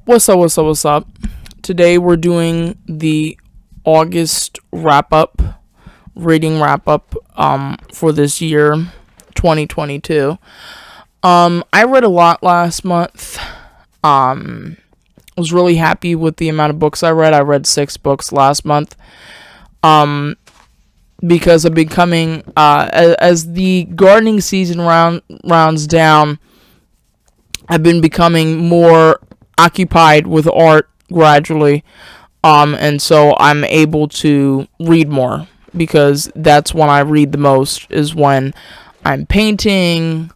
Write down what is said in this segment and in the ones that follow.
What's up? Today we're doing the August reading wrap up, for this year, 2022. I read a lot last month. Was really happy with the amount of books I read. I read 6 books last month. Because I'm becoming, as the gardening season rounds down, I've been becoming more occupied with art gradually, and so I'm able to read more, because that's when I read the most, is when I'm painting,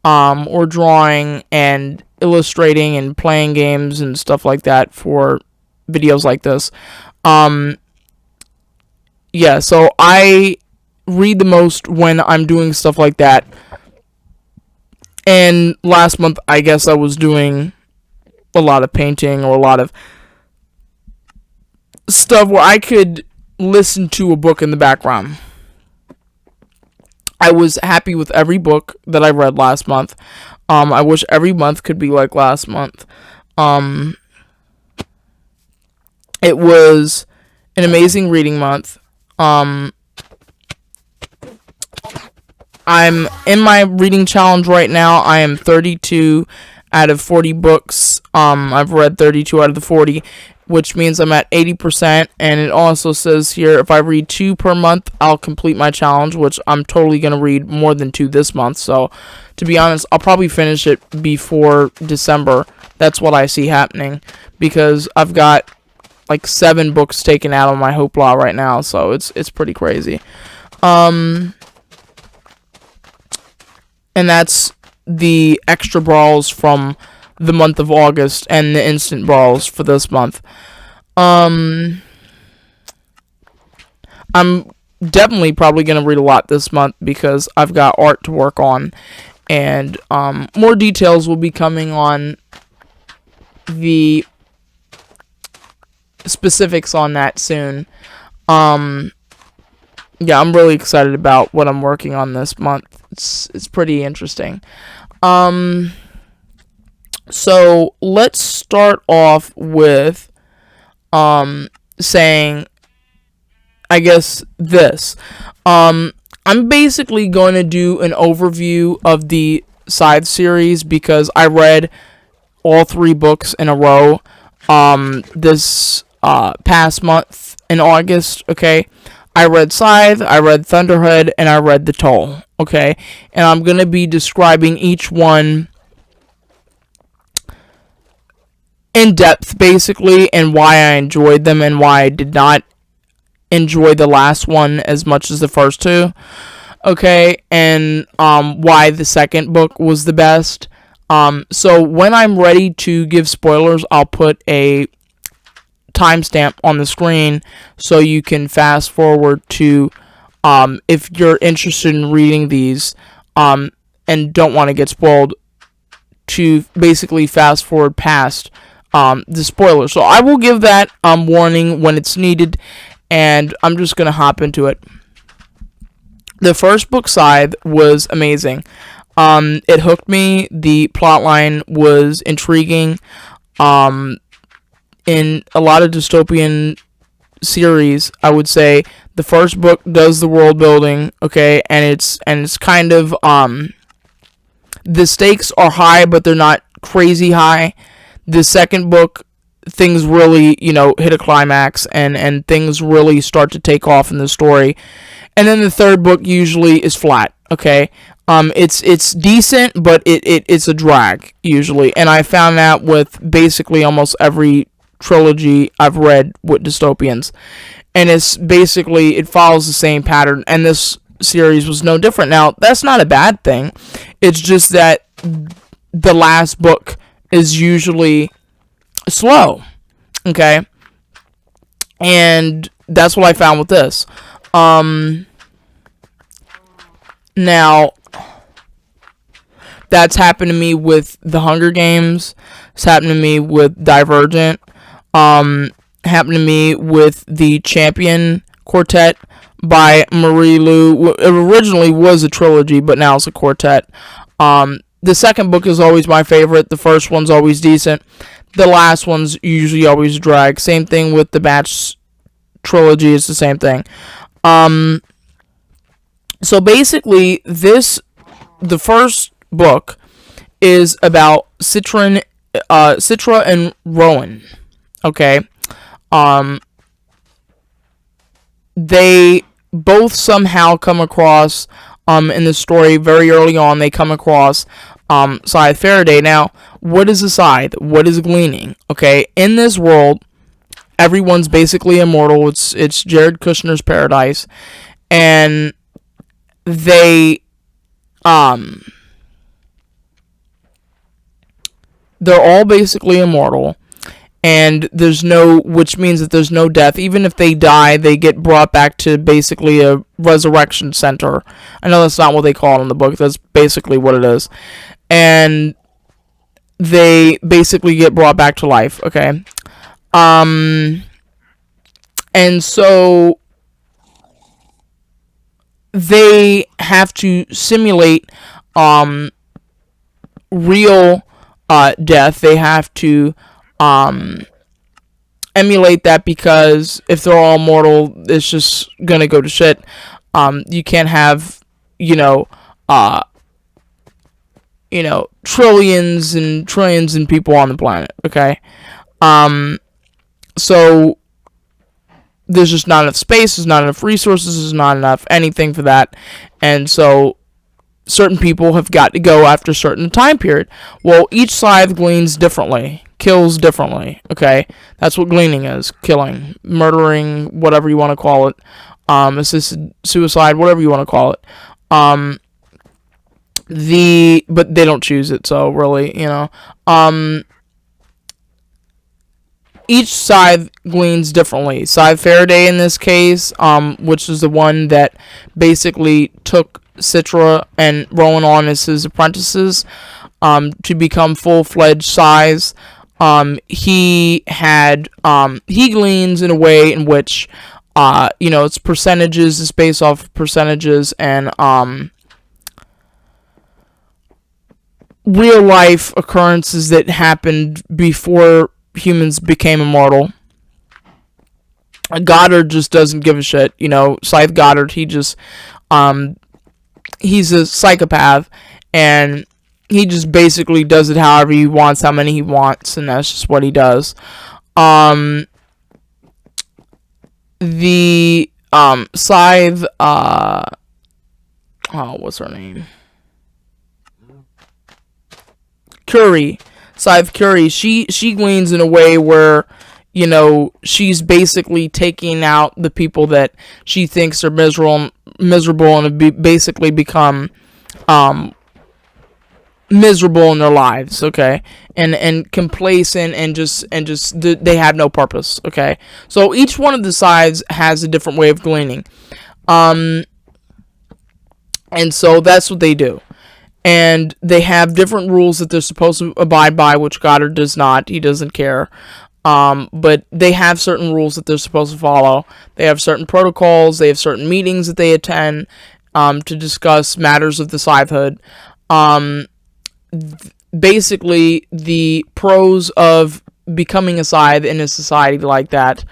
or drawing and illustrating and playing games and stuff like that for videos like this. So I read the most when I'm doing stuff like that. And last month, I guess I was doing a lot of painting, or a lot of stuff where I could listen to a book in the background. I was happy with every book that I read last month. I wish every month could be like last month. It was an amazing reading month. I'm in my reading challenge right now. I am 32 out of 40 books. I've read 32 out of the 40, which means I'm at 80%. And it also says here, if I read 2 per month, I'll complete my challenge, which I'm totally going to read more than 2 this month. So, to be honest, I'll probably finish it before December. That's what I see happening, because I've got like 7 books taken out on my Hoopla right now. So, it's pretty crazy. And that's the extra brawls from the month of August and the instant brawls for this month. I'm definitely probably going to read a lot this month, because I've got art to work on. And more details will be coming on the specifics on that soon. I'm really excited about what I'm working on this month. It's pretty interesting. So let's start off with saying, I guess, this. I'm basically going to do an overview of the Scythe series, because I read all 3 books in a row this past month in August, okay? I read Scythe, I read Thunderhead, and I read The Toll, okay? And I'm going to be describing each one in depth, basically, and why I enjoyed them and why I did not enjoy the last one as much as the first 2, okay? And why the second book was the best. So when I'm ready to give spoilers, I'll put a timestamp on the screen so you can fast forward to, if you're interested in reading these and don't want to get spoiled, to basically fast forward past the spoilers. So I will give that warning when it's needed, and I'm just going to hop into it. The first book, Scythe, was amazing. It hooked me. The plotline was intriguing. In a lot of dystopian series, I would say the first book does the world building, okay, and it's kind of the stakes are high, but they're not crazy high. The second book, things really, hit a climax, and things really start to take off in the story. And then the third book usually is flat, okay? It's decent, but it's a drag usually, and I found that with basically almost every trilogy I've read with dystopians, and it's basically, it follows the same pattern, and this series was no different. Now, that's not a bad thing. It's just that the last book is usually slow, okay? And that's what I found with this. Now, that's happened to me with The Hunger Games. It's happened to me with Divergent. Happened to me with the Champion Quartet by Marie Lu. It originally was a trilogy, but now it's a quartet. The second book is always my favorite. The first one's always decent. The last one's usually always drag. Same thing with the Batch trilogy. It's the same thing. So basically, the first book is about Citra and Rowan. Okay. They both somehow come across, in the story very early on, they come across, Scythe Faraday. Now, what is a scythe? What is gleaning? Okay. In this world, everyone's basically immortal. It's Jared Kushner's paradise. And they're all basically immortal, and which means that there's no death. Even if they die, they get brought back to basically a resurrection center. I know that's not what they call it in the book. That's basically what it is. And they basically get brought back to life, okay? And so they have to simulate real death. They have to emulate that, because if they're all mortal, it's just gonna go to shit. You can't have, trillions and trillions of people on the planet, okay? So there's just not enough space, there's not enough resources, there's not enough anything for that. And so certain people have got to go after a certain time period. Well, each scythe gleans differently, kills differently, okay? That's what gleaning is. Killing, murdering, whatever you want to call it. Assisted suicide, whatever you want to call it. But they don't choose it, so really, each scythe gleans differently. Scythe Faraday in this case, which is the one that basically took Citra and Rowan on as his apprentices, to become full-fledged scythes. He gleans in a way in which, it's percentages, it's based off of percentages, and real life occurrences that happened before humans became immortal. Goddard just doesn't give a shit. Scythe Goddard, he's a psychopath, and he just basically does it however he wants, how many he wants, and that's just what he does. The Scythe, what's her name? Curie. Scythe Curie, she gleans in a way where, she's basically taking out the people that she thinks are miserable and have basically become miserable in their lives, okay, and complacent, and just they have no purpose, okay. So each one of the scythes has a different way of gleaning, and so that's what they do. And they have different rules that they're supposed to abide by, which Goddard does not. He doesn't care. But they have certain rules that they're supposed to follow. They have certain protocols. They have certain meetings that they attend, to discuss matters of the scythehood. Basically, the pros of becoming a scythe in a society like that,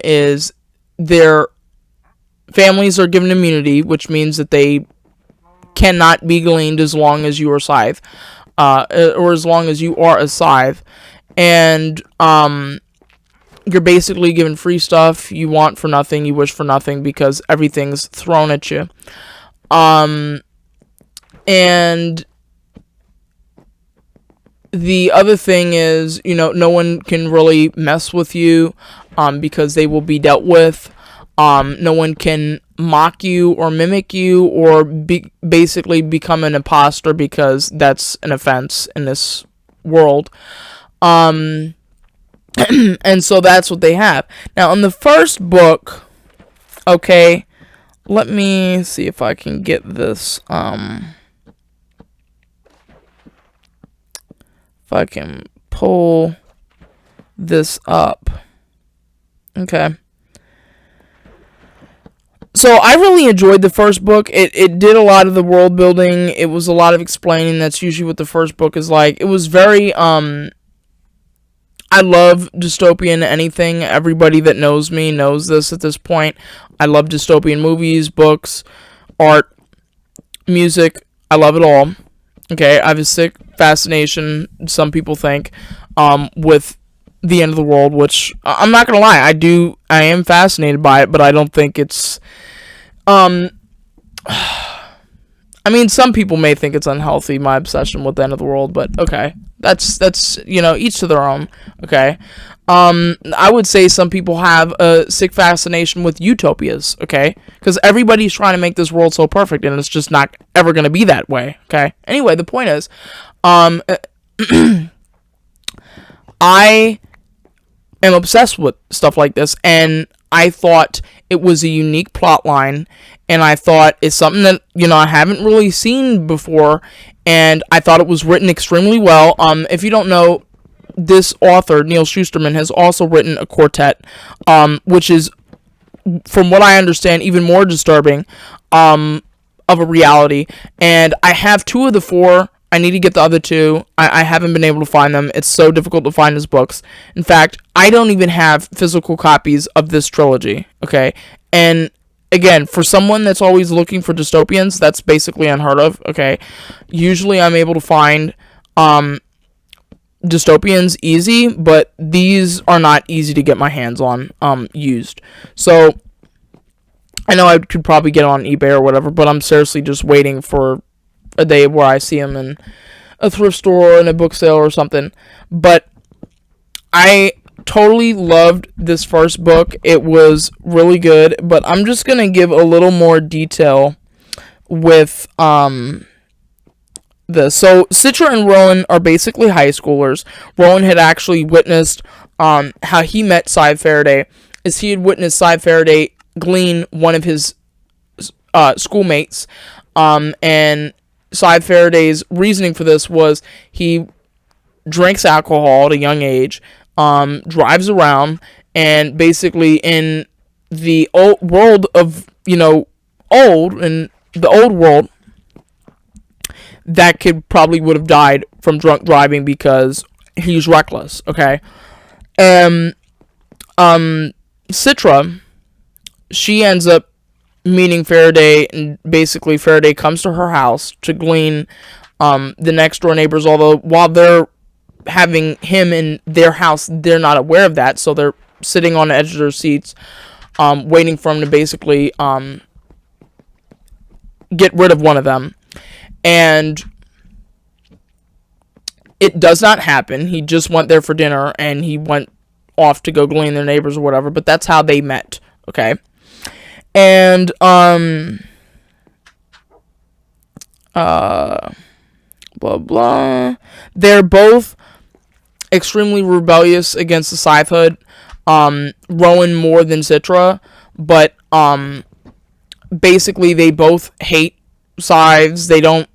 is their families are given immunity, which means that they cannot be gleaned as long as you are scythe, or as long as you are a scythe, and you're basically given free stuff. You want for nothing, you wish for nothing, because everything's thrown at you. And the other thing is, no one can really mess with you, because they will be dealt with. No one can mock you or mimic you or basically become an imposter, because that's an offense in this world. And so that's what they have. Now, in the first book, okay, let me see if I can get this, if I can pull this up. Okay. So I really enjoyed the first book. It did a lot of the world building. It was a lot of explaining. That's usually what the first book is like. It was very I love dystopian anything. Everybody that knows me knows this at this point. I love dystopian movies, books, art, music. I love it all. Okay, I have a sick fascination, some people think, with the end of the world, which I'm not gonna lie, I am fascinated by it, but I don't think it's, um, I mean, some people may think it's unhealthy, my obsession with the end of the world, but okay. That's each to their own, okay? I would say some people have a sick fascination with utopias, okay? Because everybody's trying to make this world so perfect, and it's just not ever going to be that way, okay? Anyway, the point is, I am obsessed with stuff like this, and I thought it was a unique plot line, and I thought it's something that, I haven't really seen before, and I thought it was written extremely well. If you don't know, this author, Neil Shusterman, has also written a quartet, which is, from what I understand, even more disturbing, of a reality, and I have 2 of the 4. I need to get the other 2. I haven't been able to find them. It's so difficult to find his books. In fact, I don't even have physical copies of this trilogy, okay? And again, for someone that's always looking for dystopians, that's basically unheard of, okay? Usually I'm able to find dystopians easy, but these are not easy to get my hands on used. So I know I could probably get on eBay or whatever, but I'm seriously just waiting for a day where I see them in a thrift store or in a book sale or something. But I totally loved this first book. It was really good, but I'm just gonna give a little more detail with this. So Citra and Rowan are basically high schoolers. Rowan had actually witnessed how he met Scythe Faraday, is he had witnessed Scythe Faraday glean one of his schoolmates, and Scythe Faraday's reasoning for this was he drinks alcohol at a young age, drives around, and basically in the old world of, in the old world, that kid probably would have died from drunk driving because he's reckless, okay? Citra, she ends up meeting Faraday, and basically Faraday comes to her house to glean the next door neighbors, although while they're having him in their house, they're not aware of that, so they're sitting on the edge of their seats, waiting for him to basically get rid of one of them. And it does not happen. He just went there for dinner, and he went off to go glean their neighbors or whatever, but that's how they met, okay? And, blah, blah. They're both extremely rebellious against the Scythehood. Rowan more than Citra, but, basically they both hate Scythes. They don't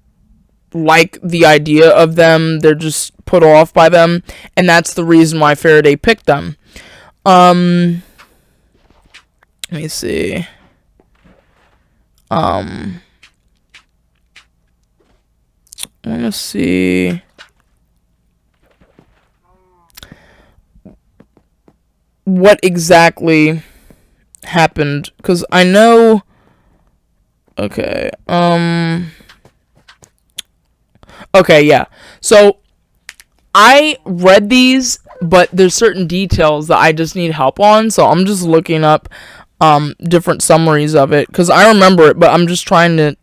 like the idea of them. They're just put off by them, and that's the reason why Faraday picked them. Let me see. I want to see what exactly happened, because I know. Okay. Okay, yeah. So I read these, but there's certain details that I just need help on, so I'm just looking up different summaries of it, because I remember it, but I'm just trying to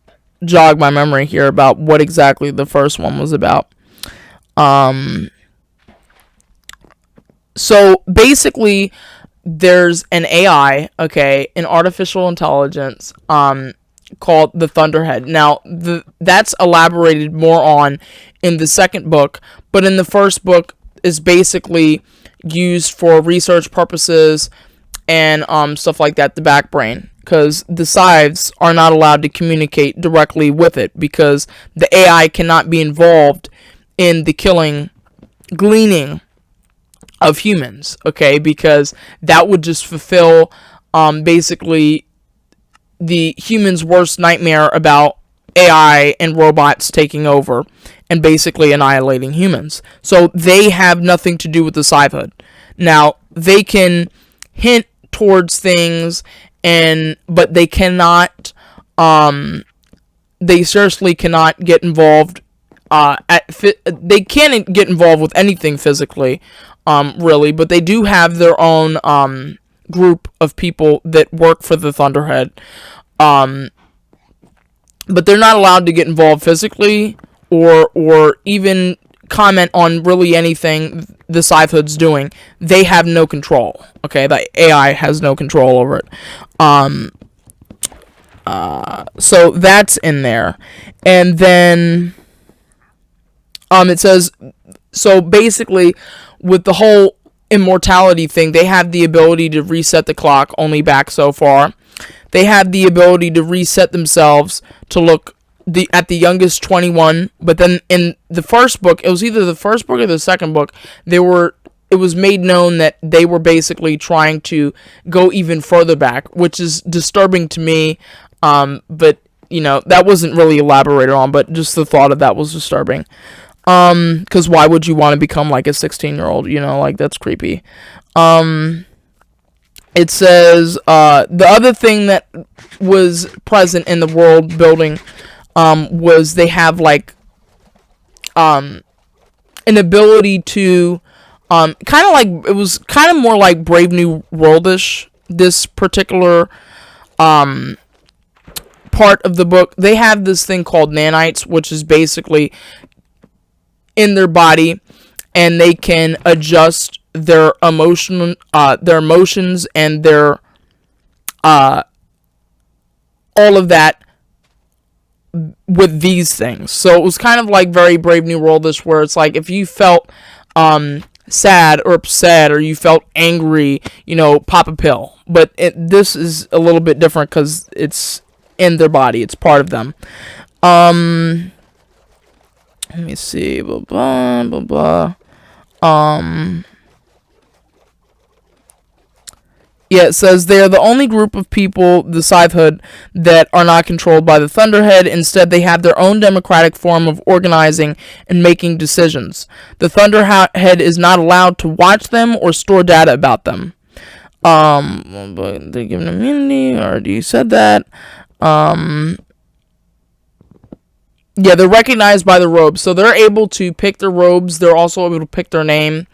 jog my memory here about what exactly the first one was about. So basically, there's an AI, okay, an artificial intelligence, called the Thunderhead. Now, that's elaborated more on in the second book, but in the first book is basically used for research purposes and stuff like that, the back brain, because the Scythes are not allowed to communicate directly with it, because the AI cannot be involved in the gleaning of humans, okay, because that would just fulfill basically the humans' worst nightmare about AI and robots taking over and basically annihilating humans. So they have nothing to do with the Scythehood. Now, they can hint towards things, but they cannot, they seriously cannot get involved, they can't get involved with anything physically, really, but they do have their own, group of people that work for the Thunderhead, but they're not allowed to get involved physically or even comment on really anything the Scythehood's doing. They have no control. Okay, the AI has no control over it. So that's in there, and then it says, so basically with the whole immortality thing, they have the ability to reset the clock only back so far. They have the ability to reset themselves to look at the youngest 21, but then in the first book, it was either the first book or the second book, it was made known that they were basically trying to go even further back, which is disturbing to me, but, that wasn't really elaborated on, but just the thought of that was disturbing. Because why would you want to become like a 16-year-old, like, that's creepy. It says, the other thing that was present in the world building, was they have, like, an ability to, kind of like, it was kind of more like Brave New Worldish, this particular, part of the book. They have this thing called nanites, which is basically in their body, and they can adjust their emotions and their all of that with these things. So it was kind of like very Brave New Worldish, where it's like if you felt sad or upset or you felt angry, pop a pill. But this is a little bit different because it's in their body. It's part of them. Let me see. Blah, blah, blah, blah. Yeah, it says they're the only group of people, the Scythehood, that are not controlled by the Thunderhead. Instead, they have their own democratic form of organizing and making decisions. The Thunderhead is not allowed to watch them or store data about them. But they're given immunity. I already said that. Yeah, they're recognized by the robes, so they're able to pick their robes. They're also able to pick their name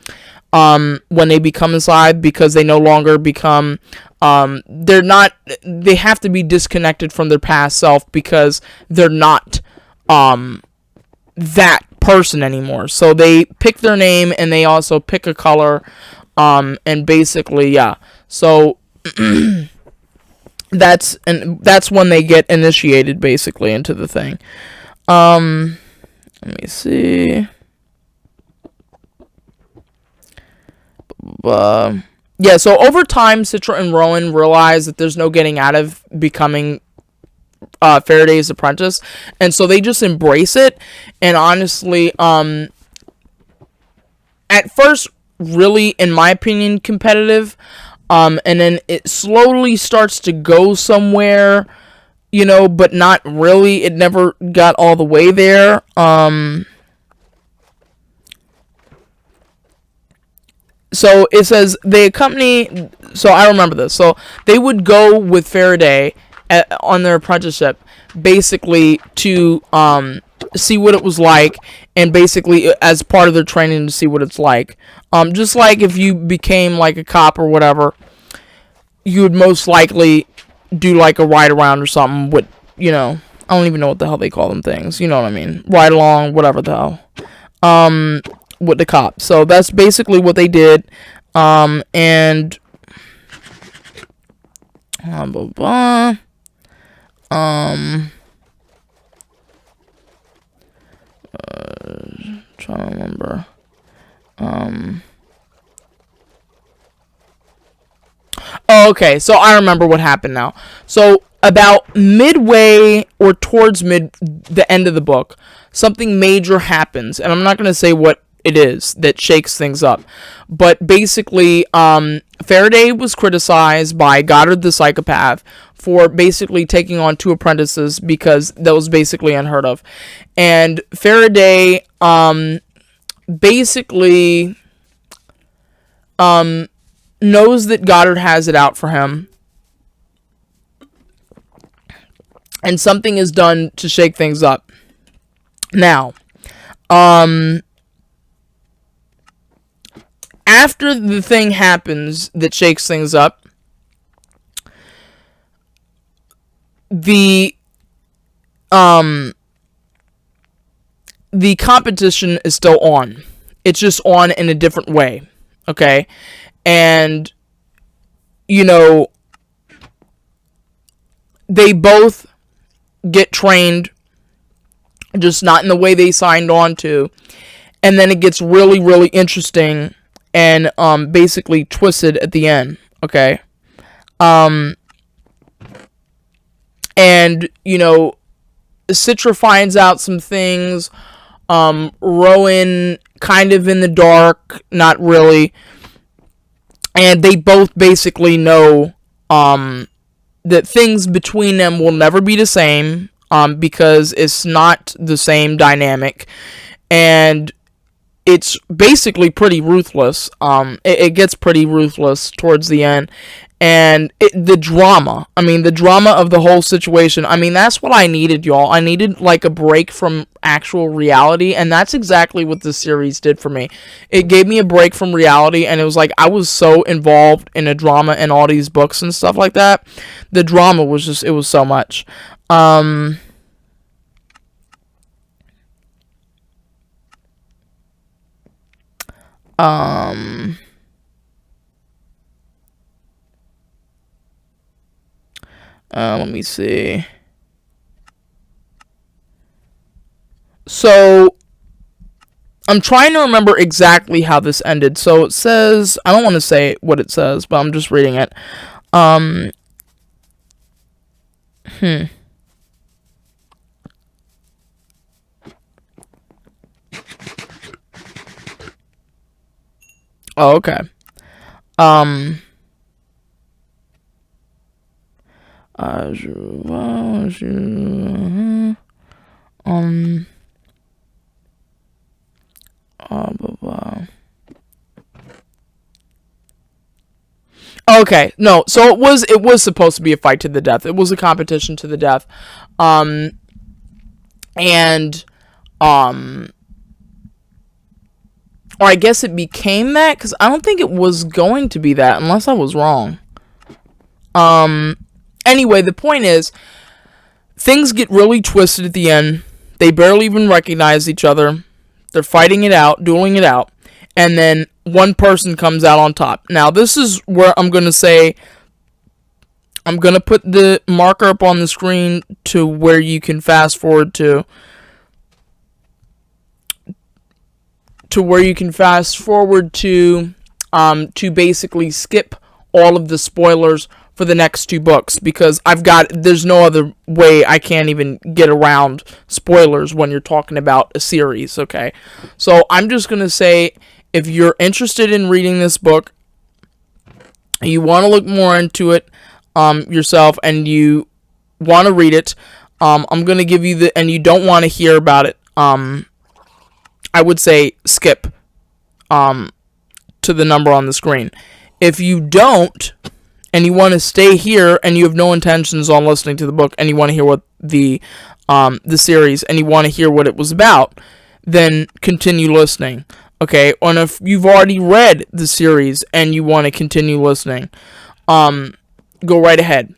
when they become inside, because they no longer become, they have to be disconnected from their past self because they're not that person anymore. So they pick their name and they also pick a color, and basically, yeah. So that's when they get initiated basically into the thing. Let me see. Yeah, so over time, Citra and Rowan realize that there's no getting out of becoming Faraday's apprentice, and so they just embrace it. And honestly, at first, really, in my opinion, competitive, and then it slowly starts to go somewhere, but not really. It never got all the way there. So it says they accompany, so I remember this. So they would go with Faraday on their apprenticeship, basically to see what it was like, and basically as part of their training to see what it's like. Just like if you became like a cop or whatever, you would most likely do like a ride around or something with, I don't even know what the hell they call them things. You know what I mean? Ride along, whatever the hell. With the cops. So that's basically what they did. And blah, blah, blah. Trying to remember. Oh, okay, so I remember what happened now. So about midway or towards the end of the book, something major happens, and I'm not going to say what it is that shakes things up, but basically Faraday was criticized by Goddard the psychopath for basically taking on 2 apprentices because that was basically unheard of. And Faraday basically knows that Goddard has it out for him. And something is done to shake things up. Now, after the thing happens that shakes things up, the competition is still on. It's just on in a different way, okay? And, you know, they both get trained, just not in the way they signed on to. And then it gets really, really interesting and basically twisted at the end, okay? And, you know, Citra finds out some things. Rowan kind of in the dark, not really. And they both basically know that things between them will never be the same because it's not the same dynamic. And it's basically pretty ruthless. It gets pretty ruthless towards the end. And the drama of the whole situation, I mean, that's what I needed, y'all. I needed, like, a break from actual reality, and that's exactly what this series did for me. It gave me a break from reality, and it was like, I was so involved in a drama and all these books and stuff like that. The drama was just, it was so much. Let me see. So, I'm trying to remember exactly how this ended. So, it says, I don't want to say what it says, but I'm just reading it. Oh, okay. Okay, no, so it was supposed to be a fight to the death. It was a competition to the death. Or I guess it became that, because I don't think it was going to be that, unless I was wrong. Anyway, the point is, things get really twisted at the end. They barely even recognize each other. They're fighting it out, dueling it out, and then one person comes out on top. Now, this is where I'm going to say, I'm going to put the marker up on the screen to where you can fast forward to basically skip all of the spoilers for the next 2 books, because there's no other way I can't even get around spoilers when you're talking about a series, okay? So I'm just going to say, if you're interested in reading this book, you want to look more into it yourself, and you want to read it, I'm going to give you and you don't want to hear about it, I would say skip to the number on the screen. If you don't, and you want to stay here, and you have no intentions on listening to the book, and you want to hear what the series, and you want to hear what it was about, then continue listening. Okay, and if you've already read the series and you want to continue listening, go right ahead,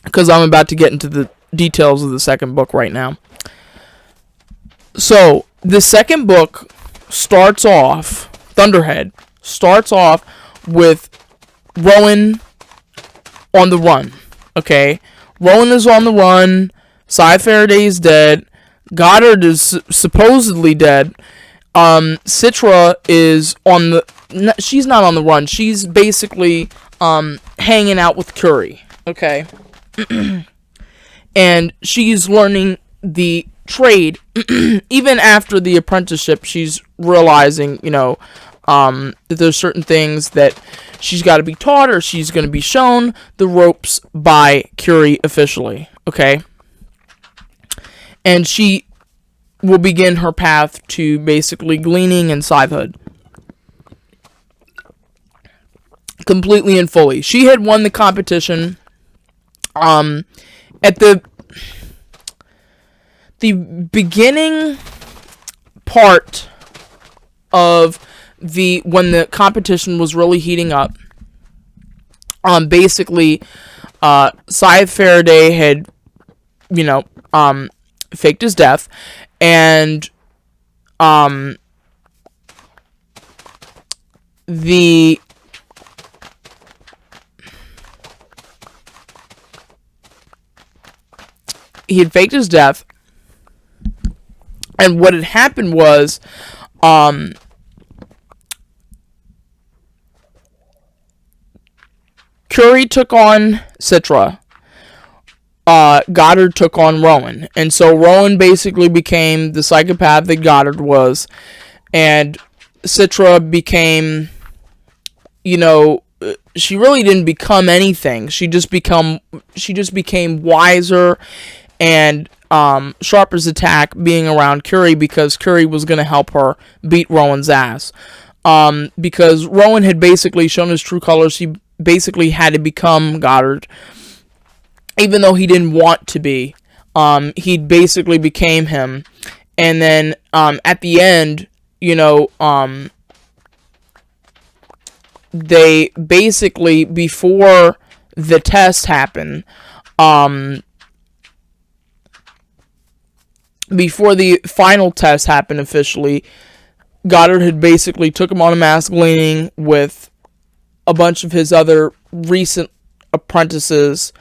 because I'm about to get into the details of the second book right now. So, the second book starts off, Thunderhead, starts off with Rowan on the run, okay? Rowan is on the run, Scythe Faraday is dead, Goddard is supposedly dead, Citra is she's not on the run, she's basically, hanging out with Curie, okay? And she's learning the trade. Even after the apprenticeship, she's realizing, that there's certain things that she's got to be taught, or she's going to be shown the ropes by Curie officially, okay? And she will begin her path to basically gleaning and scythehood. Completely and fully. She had won the competition at the beginning part of when the competition was really heating up. Basically, Scythe Faraday had, faked his death, and he had faked his death, and what had happened was, Curie took on Citra, Goddard took on Rowan, and so Rowan basically became the psychopath that Goddard was, and Citra became, she really didn't become anything. She just became wiser and sharp as attack being around Curie, because Curie was going to help her beat Rowan's ass. Because Rowan had basically shown his true colors. He basically had to become Goddard, even though he didn't want to be. He basically became him, and then at the end, they basically, before the test happened, before the final test happened officially, Goddard had basically took him on a mass gleaning with a bunch of his other recent apprentices,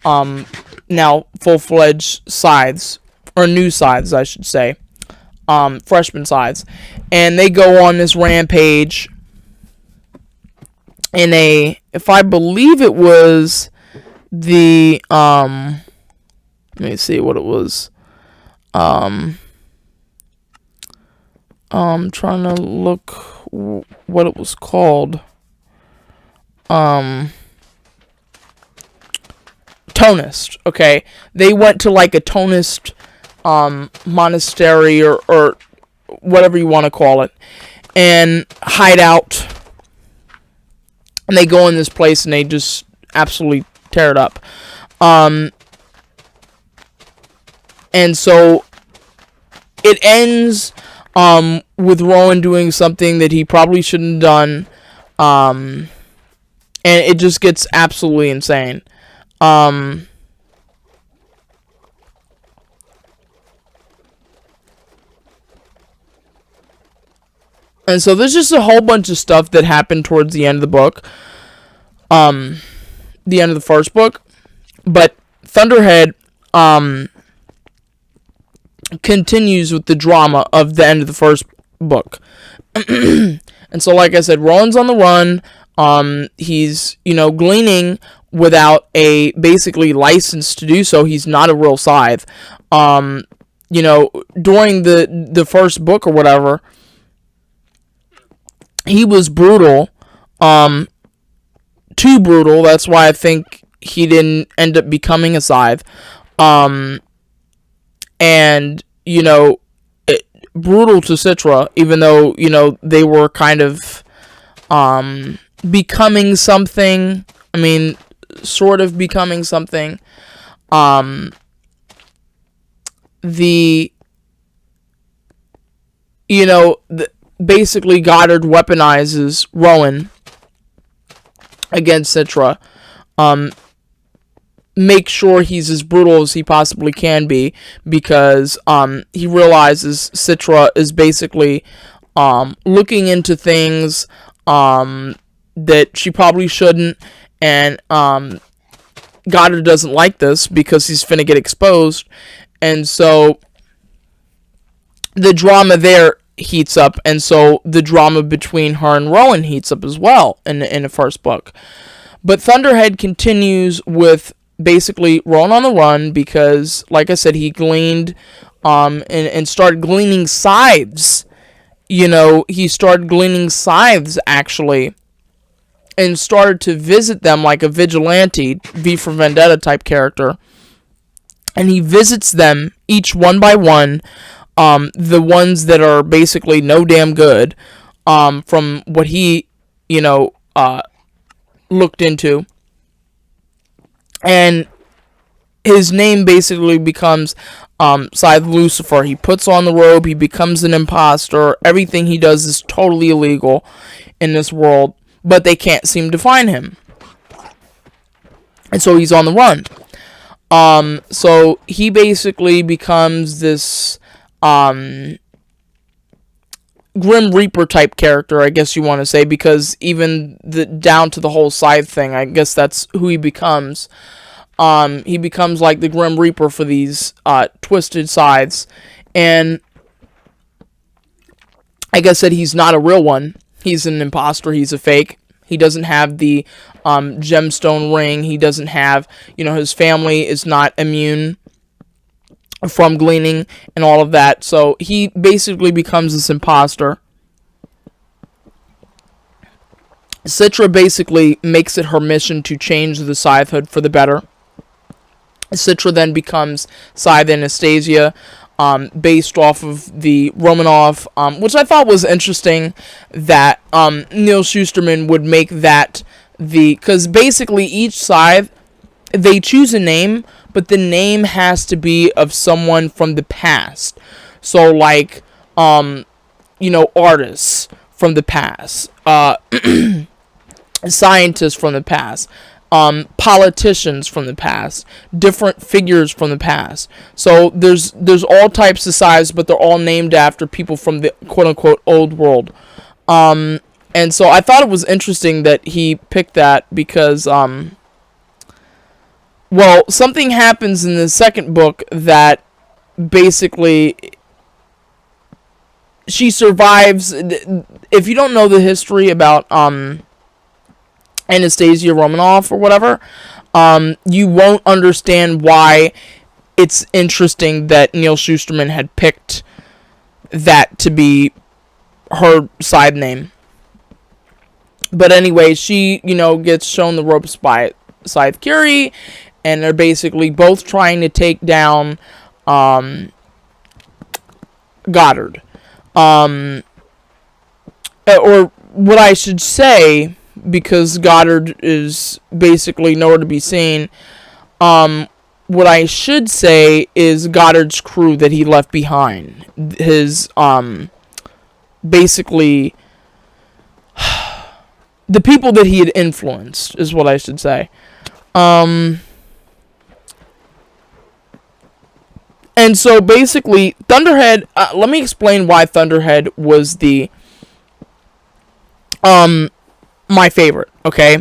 now full-fledged scythes, or new scythes, I should say, freshman scythes, and they go on this rampage in if I believe it was let me see what it was, I'm trying to look what it was called, Tonist, okay? They went to like a Tonist monastery or whatever you want to call it, and hide out. And they go in this place and they just absolutely tear it up. And so it ends with Rowan doing something that he probably shouldn't have done. And it just gets absolutely insane. And so there's just a whole bunch of stuff that happened towards the end of the book. The end of the first book. But Thunderhead continues with the drama of the end of the first book. And so, like I said, Rowan's on the run. He's, gleaning without a basically license to do so. He's not a real scythe. During the first book or whatever, he was brutal, too brutal. That's why I think he didn't end up becoming a scythe. Brutal to Citra, even though, they were kind of, becoming something. I mean, sort of becoming something. Basically Goddard weaponizes Rowan against Citra. Make sure he's as brutal as he possibly can be, because he realizes Citra is basically looking into things that she probably shouldn't, and Goddard doesn't like this because he's finna get exposed, and so the drama there heats up, and so the drama between her and Rowan heats up as well in the first book. But Thunderhead continues with basically Rowan on the run, because, like I said, he gleaned and started gleaning scythes he started gleaning scythes, actually, and started to visit them like a vigilante, V for Vendetta type character. And he visits them each one by one, the ones that are basically no damn good, from what he, looked into. And his name basically becomes Scythe Lucifer. He puts on the robe, he becomes an imposter. Everything he does is totally illegal in this world, but they can't seem to find him. And so he's on the run. So he basically becomes this Grim Reaper type character, I guess you want to say, because even down to the whole Scythe thing, I guess that's who he becomes. He becomes like the Grim Reaper for these twisted scythes. And like I said, he's not a real one. He's an imposter. He's a fake. He doesn't have the gemstone ring. He doesn't have, his family is not immune from gleaning and all of that. So he basically becomes this imposter. Citra basically makes it her mission to change the Scythehood for the better. Citra then becomes Scythe Anastasia, based off of the Romanov, which I thought was interesting that Neil Shusterman would make that because basically each Scythe, they choose a name, but the name has to be of someone from the past. So like, artists from the past, scientists from the past, politicians from the past, different figures from the past. So there's all types of Scythes, but they're all named after people from the quote-unquote old world. And so I thought it was interesting that he picked that because, something happens in the second book that basically she survives. If you don't know the history about Anastasia Romanoff or whatever, you won't understand why it's interesting that Neil Shusterman had picked that to be her side name. But anyway, she, gets shown the ropes by Scythe Curie, and they're basically both trying to take down Goddard. Or what I should say, because Goddard is basically nowhere to be seen, what I should say is Goddard's crew that he left behind. His, basically, the people that he had influenced is what I should say. And so basically, Thunderhead, let me explain why Thunderhead was my favorite, okay?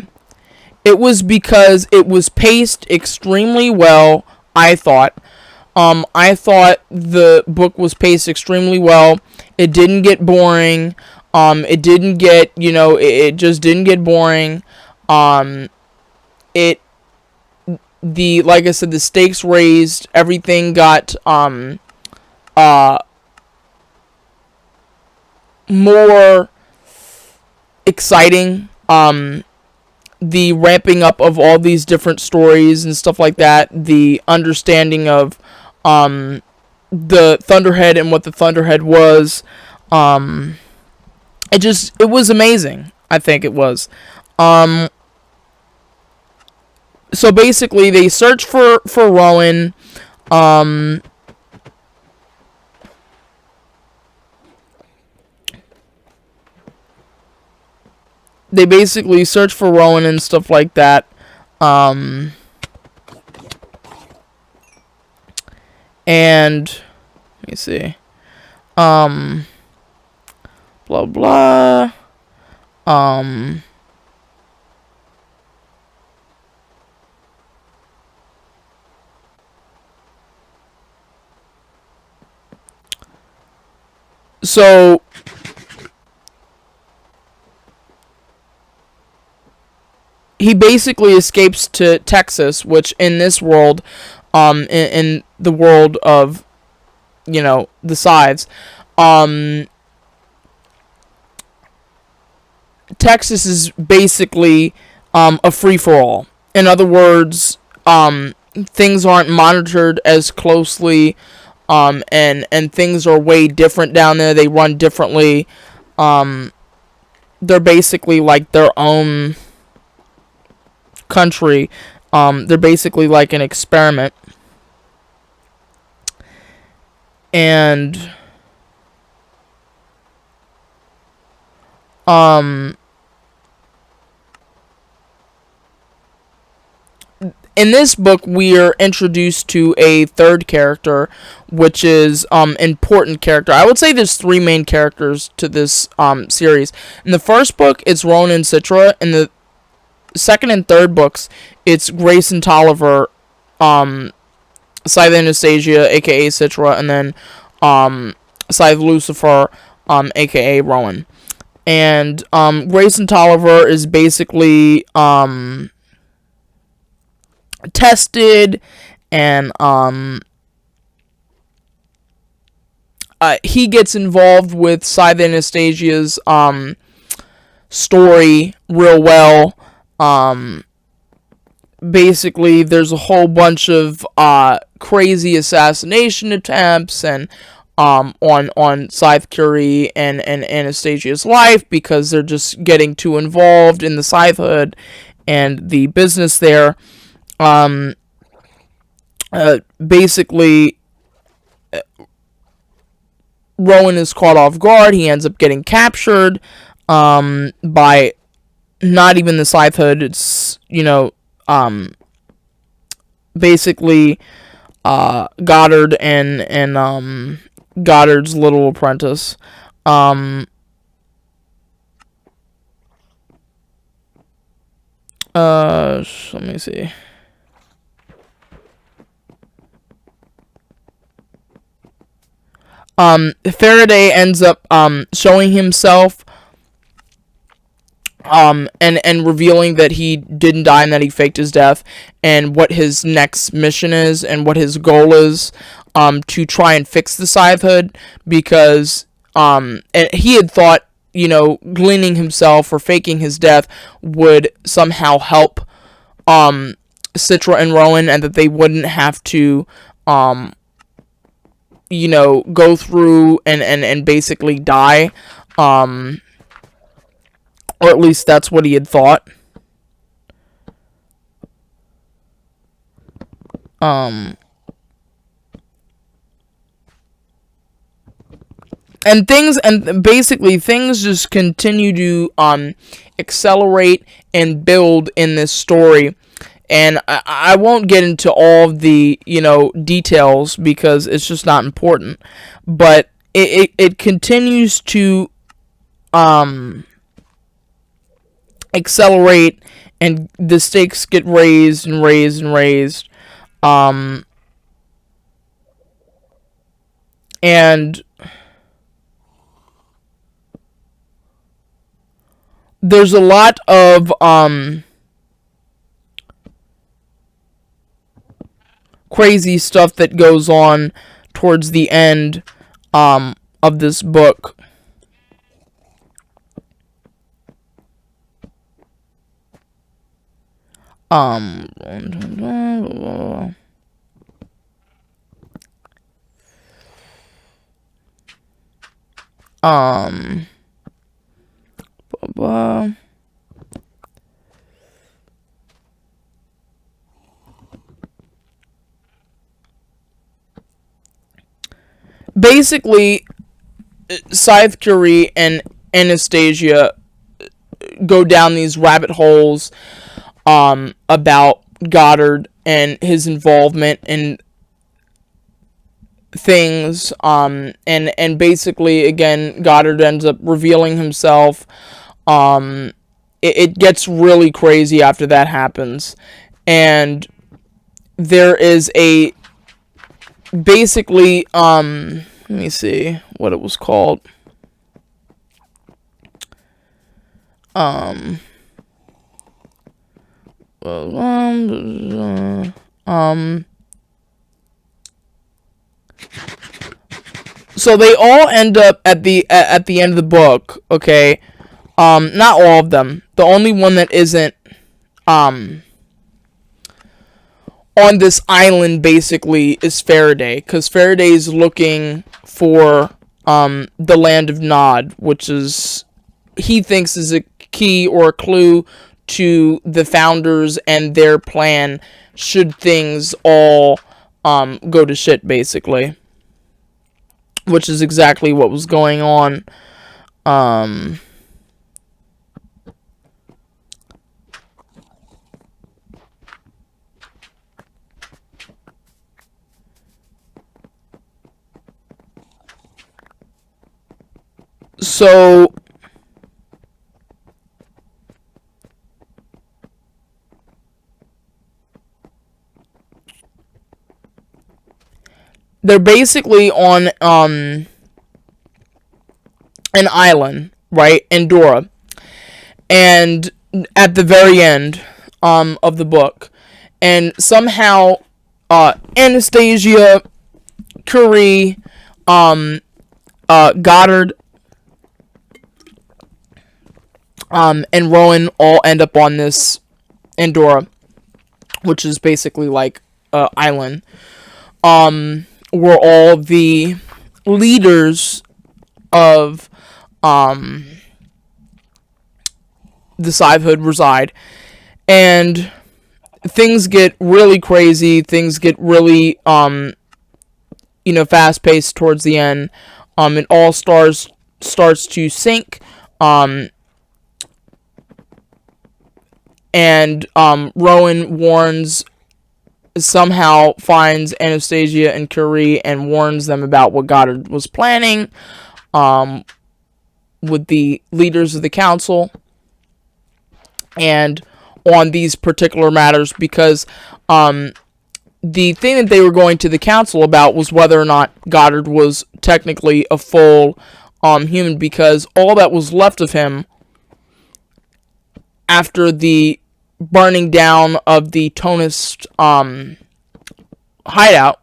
It was because it was paced extremely well, I thought. I thought the book was paced extremely well. It didn't get boring. It didn't get, it just didn't get boring. Like I said, the stakes raised, everything got, more exciting. The ramping up of all these different stories and stuff like that, the understanding of, the Thunderhead and what the Thunderhead was, it was amazing. I think it was. So basically, they search for Rowan. They basically search for Rowan and stuff like that. And let me see. Blah blah. So he basically escapes to Texas, which in this world, in the world of, the Scythes, Texas is basically a free-for-all. In other words, things aren't monitored as closely, and things are way different down there. They run differently. They're basically like their own country. They're basically like an experiment. And in this book, we are introduced to a third character, which is important character. I would say there's three main characters to this series. In the first book, it's Rowan and Citra. In the second and third books, it's Grace and Tolliver, Scythe Anastasia, aka Citra, and then Scythe Lucifer, aka Rowan. And Grace and Tolliver is basically tested, and he gets involved with Scythe Anastasia's story real well. Basically, there's a whole bunch of crazy assassination attempts and on Scythe Curie and Anastasia's life, because they're just getting too involved in the Scythehood and the business there. Basically, Rowan is caught off guard. He ends up getting captured by not even the Scythehood. It's, basically Goddard and Goddard's little apprentice. Let me see. Faraday ends up showing himself and revealing that he didn't die and that he faked his death, and what his next mission is and what his goal is to try and fix the Scythehood, because and he had thought, gleaning himself or faking his death would somehow help Citra and Rowan, and that they wouldn't have to go through and basically die, or at least that's what he had thought. And basically things just continue to accelerate and build in this story. And I won't get into all of the, details, because it's just not important. But it continues to accelerate, and the stakes get raised and raised and raised. And there's a lot of crazy stuff that goes on towards the end of this book. Basically, Scythe Curie and Anastasia go down these rabbit holes about Goddard and his involvement in things, and basically, again, Goddard ends up revealing himself. It gets really crazy after that happens, and there is a basically let me see what it was called. So they all end up at the end of the book, okay? Not all of them. The only one that isn't on this island basically is Faraday, because Faraday is looking for the land of Nod, which is, he thinks, is a key or a clue to the founders and their plan should things all go to shit, basically, which is exactly what was going on. So they're basically on an island, right, Endora, and at the very end of the book, and somehow Anastasia, Curie, Goddard, and Rowan all end up on this Endora, which is basically like island, where all the leaders of the Scythehood reside, and things get really crazy. Things get really fast paced towards the end. It all starts to sink. And Rowan somehow finds Anastasia and Curie and warns them about what Goddard was planning with the leaders of the council and on these particular matters, because the thing that they were going to the council about was whether or not Goddard was technically a full human, because all that was left of him after the burning down of the Tonist hideout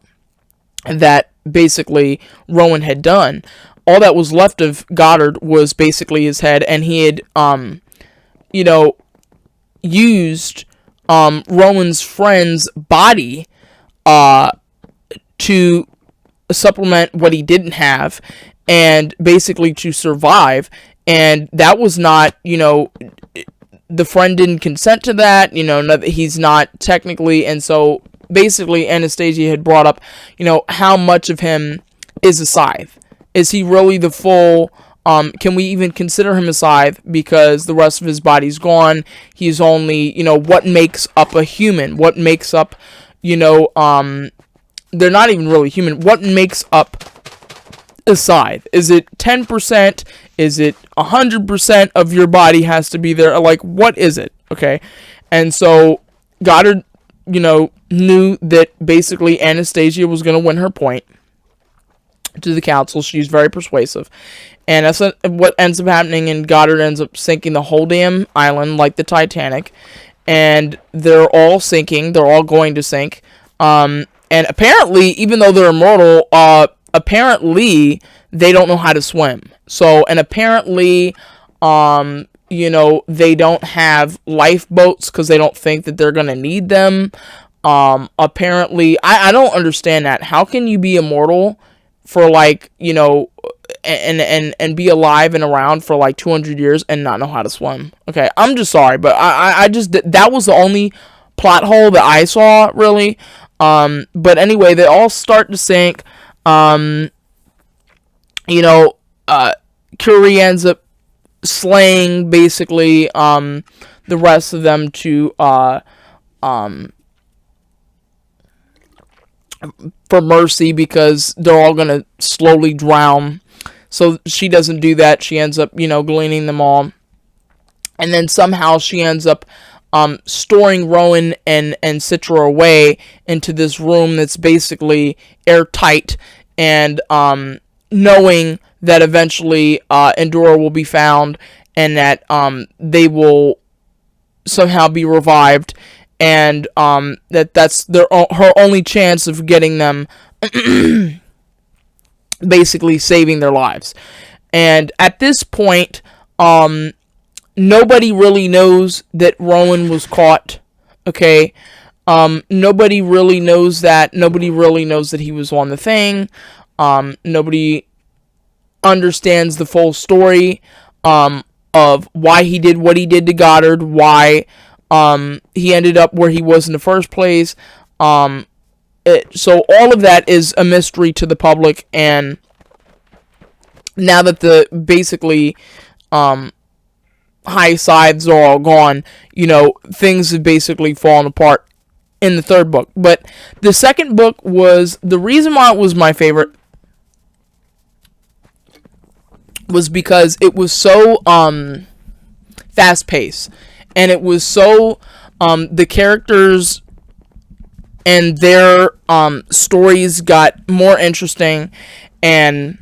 that basically Rowan had done, all that was left of Goddard was basically his head, and he had used Rowan's friend's body to supplement what he didn't have, and basically to survive. And that was not, the friend didn't consent to that, he's not technically, and so basically Anastasia had brought up, how much of him is a Scythe? Is he really the full, can we even consider him a Scythe, because the rest of his body's gone? He's only, what makes up a human? What makes up, they're not even really human. What makes up a Scythe? Is it 10%? Is it 100% of your body has to be there? Like, what is it? Okay. And so Goddard, knew that basically Anastasia was going to win her point to the council. She's very persuasive. And that's what ends up happening, and Goddard ends up sinking the whole damn island like the Titanic. And they're all sinking. They're all going to sink. And apparently, even though they're immortal, apparently they don't know how to swim. So, and apparently, they don't have lifeboats because they don't think that they're going to need them. Apparently, I don't understand that. How can you be immortal for and be alive and around for 200 years and not know how to swim? Okay, I'm just sorry, but I just, that was the only plot hole that I saw, really. But anyway, they all start to sink. Curie ends up slaying basically the rest of them to for mercy, because they're all gonna slowly drown. So she doesn't do that. She ends up gleaning them all, and then somehow she ends up storing Rowan and Citra away into this room that's basically airtight, and knowing that eventually Endora will be found, and that they will somehow be revived, and that's her only chance of getting them basically saving their lives. And at this point, nobody really knows that Rowan was caught. Okay. Nobody really knows that. Nobody really knows that he was on the thing. Nobody understands the full story of why he did what he did to Goddard, why he ended up where he was in the first place. So all of that is a mystery to the public, and now that the basically high sides are all gone, things have basically fallen apart in the third book. But the second book was, the reason why it was my favorite was because it was so fast paced, and it was so the characters and their stories got more interesting. And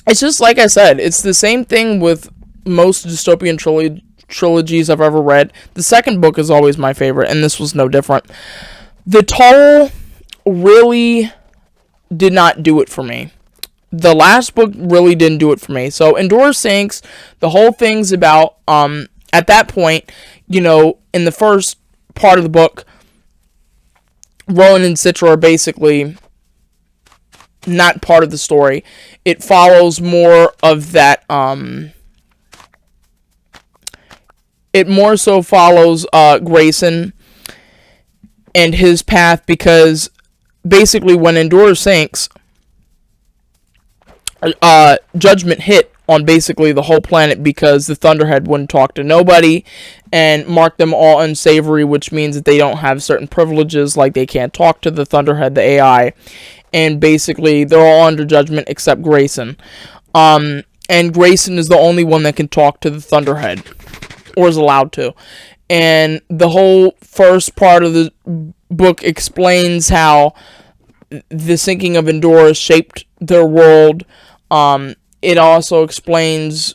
it's just like I said, it's the same thing with most dystopian trilogies I've ever read. The second book is always my favorite, and this was no different. The Toll really did not do it for me. The last book really didn't do it for me. So Endora Sinks, the whole thing's about, at that point, in the first part of the book, Rowan and Citra are basically not part of the story. It follows more of that, it more so follows Grayson and his path, because basically when Endora Sinks, judgment hit on basically the whole planet because the Thunderhead wouldn't talk to nobody and marked them all unsavory, which means that they don't have certain privileges, like they can't talk to the Thunderhead, the AI, and basically they're all under judgment except Grayson. And Grayson is the only one that can talk to the Thunderhead, or is allowed to. And the whole first part of the book explains how the sinking of Endora shaped their world. It also explains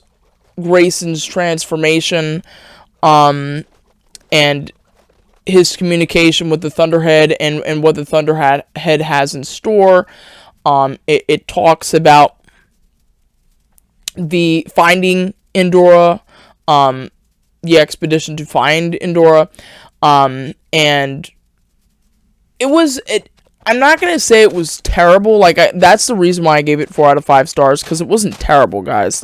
Grayson's transformation, and his communication with the Thunderhead, and what the Thunderhead has in store. It talks about the finding Endora, the expedition to find Endora, and I'm not going to say it was terrible. That's the reason why I gave it 4 out of 5 stars, because it wasn't terrible, guys.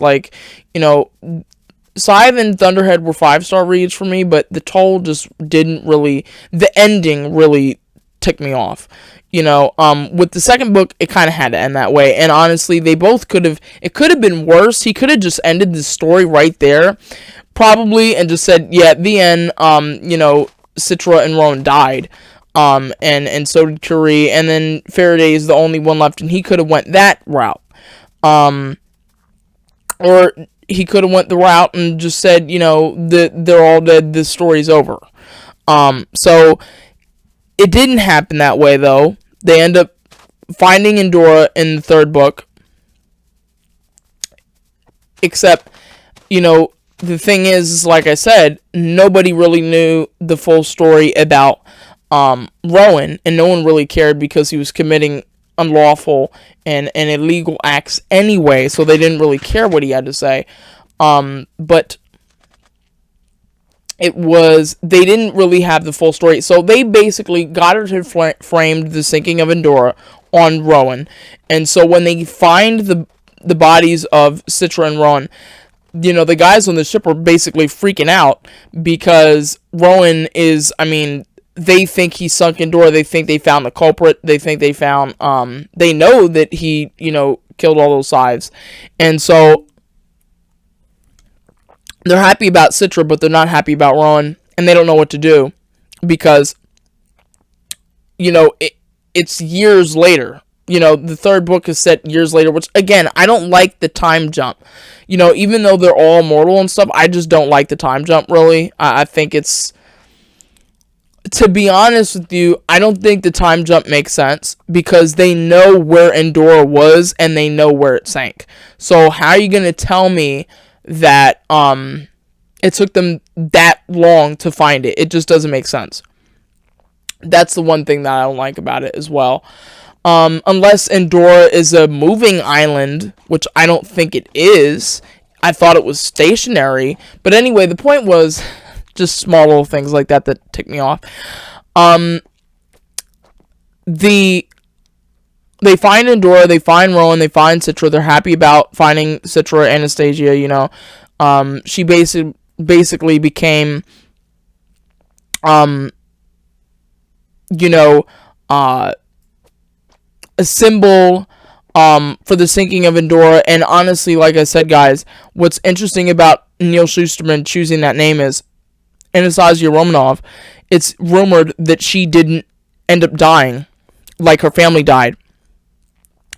Scythe and Thunderhead were 5-star reads for me, but The Toll just didn't really, the ending really ticked me off. With the second book, it kind of had to end that way, and honestly, they both it could have been worse. He could have just ended the story right there, probably, and just said, yeah, the end, Citra and Rowan died. And so did Curie, and then Faraday is the only one left, and he could have went that route. Or he could have went the route and just said, they're all dead, this story's over. So it didn't happen that way, though. They end up finding Endora in the third book. Except, the thing is, like I said, nobody really knew the full story about Rowan, and no one really cared because he was committing unlawful and illegal acts anyway, so they didn't really care what he had to say. But they didn't really have the full story. So they basically, Goddard had framed the sinking of Endora on Rowan, and so when they find the bodies of Citra and Rowan, the guys on the ship are basically freaking out, because Rowan is, they think he sunk Endora. They think they found the culprit. They think they found, they know that he, killed all those Scythes. And so they're happy about Citra, but they're not happy about Rowan. And they don't know what to do, because, it's years later. The third book is set years later, which, again, I don't like the time jump. Even though they're all mortal and stuff, I just don't like the time jump, really. I think it's, to be honest with you, I don't think the time jump makes sense, because they know where Endora was and they know where it sank. So how are you going to tell me that it took them that long to find it? It just doesn't make sense. That's the one thing that I don't like about it as well. Unless Endora is a moving island, which I don't think it is. I thought it was stationary. But anyway, the point was just small little things like that tick me off. They find Endora, they find Rowan, they find Citra. They're happy about finding Citra, Anastasia. She basically became, a symbol for the sinking of Endora. And honestly, like I said, guys, what's interesting about Neil Shusterman choosing that name is Anastasia Romanov. It's rumored that she didn't end up dying, like her family died.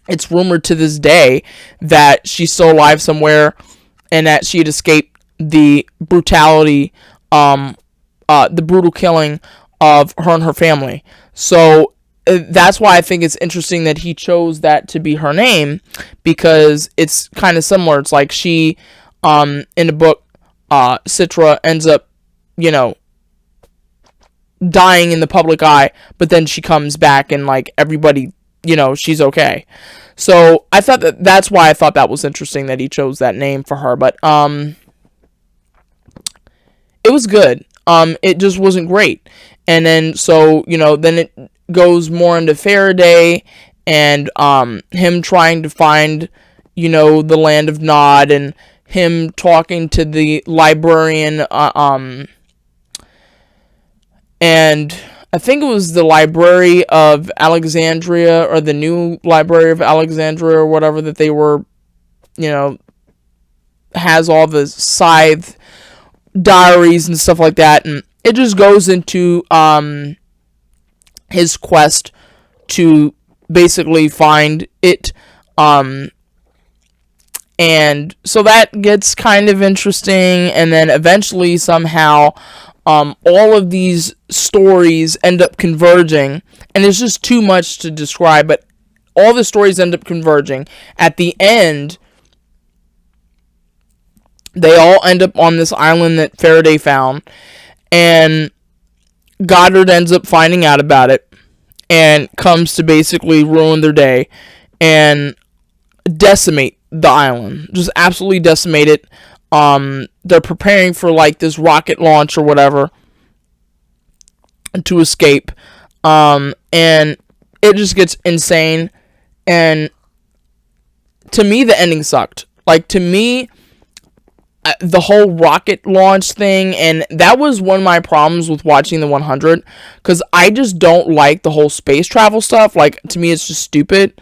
It's rumored to this day that she's still alive somewhere, and that she had escaped the brutality, the brutal killing of her and her family. So that's why I think it's interesting that he chose that to be her name, because it's kind of similar. It's like she, in the book, Citra ends up, dying in the public eye, but then she comes back and like everybody, she's okay. So I thought that's why I thought that was interesting that he chose that name for her. But it was good. It just wasn't great. And then so then it goes more into Faraday and him trying to find the land of Nod, and him talking to the librarian and I think it was the Library of Alexandria, or the new Library of Alexandria, or whatever, that they were, has all the Scythe diaries and stuff like that. And it just goes into his quest to basically find it. And so that gets kind of interesting. And then eventually, somehow, all of these stories end up converging, and it's just too much to describe, but all the stories end up converging. At the end, they all end up on this island that Faraday found, and Goddard ends up finding out about it, and comes to basically ruin their day, and decimate the island. Just absolutely decimate it. They're preparing for like this rocket launch or whatever to escape. And it just gets insane. And to me, the ending sucked. Like, to me, the whole rocket launch thing, and that was one of my problems with watching the 100, because I just don't like the whole space travel stuff. Like, to me, it's just stupid.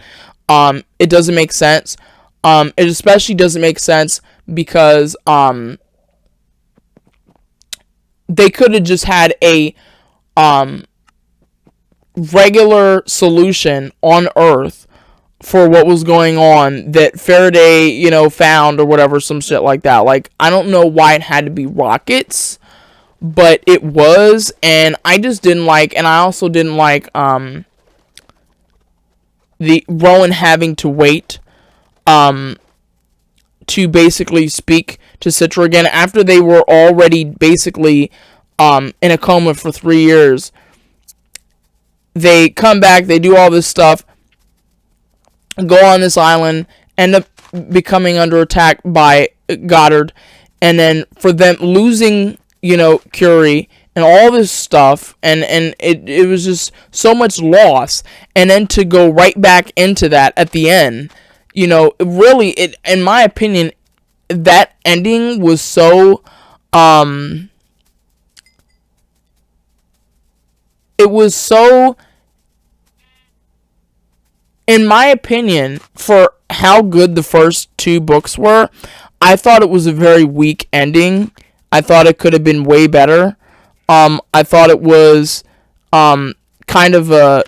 It doesn't make sense. It especially doesn't make sense because they could have just had a regular solution on Earth for what was going on that Faraday, found or whatever, some shit like that. Like, I don't know why it had to be rockets, but it was, and I just didn't like, and I also didn't like the Rowan having to wait to basically speak to Citra again after they were already basically in a coma for 3 years. They come back, they do all this stuff, go on this island, end up becoming under attack by Goddard, and then for them losing, Curie and all this stuff, and it was just so much loss, and then to go right back into that at the end, really, in my opinion, that ending was so, it was so, in my opinion, for how good the first two books were, I thought it was a very weak ending. I thought it could have been way better. I thought it was kind of a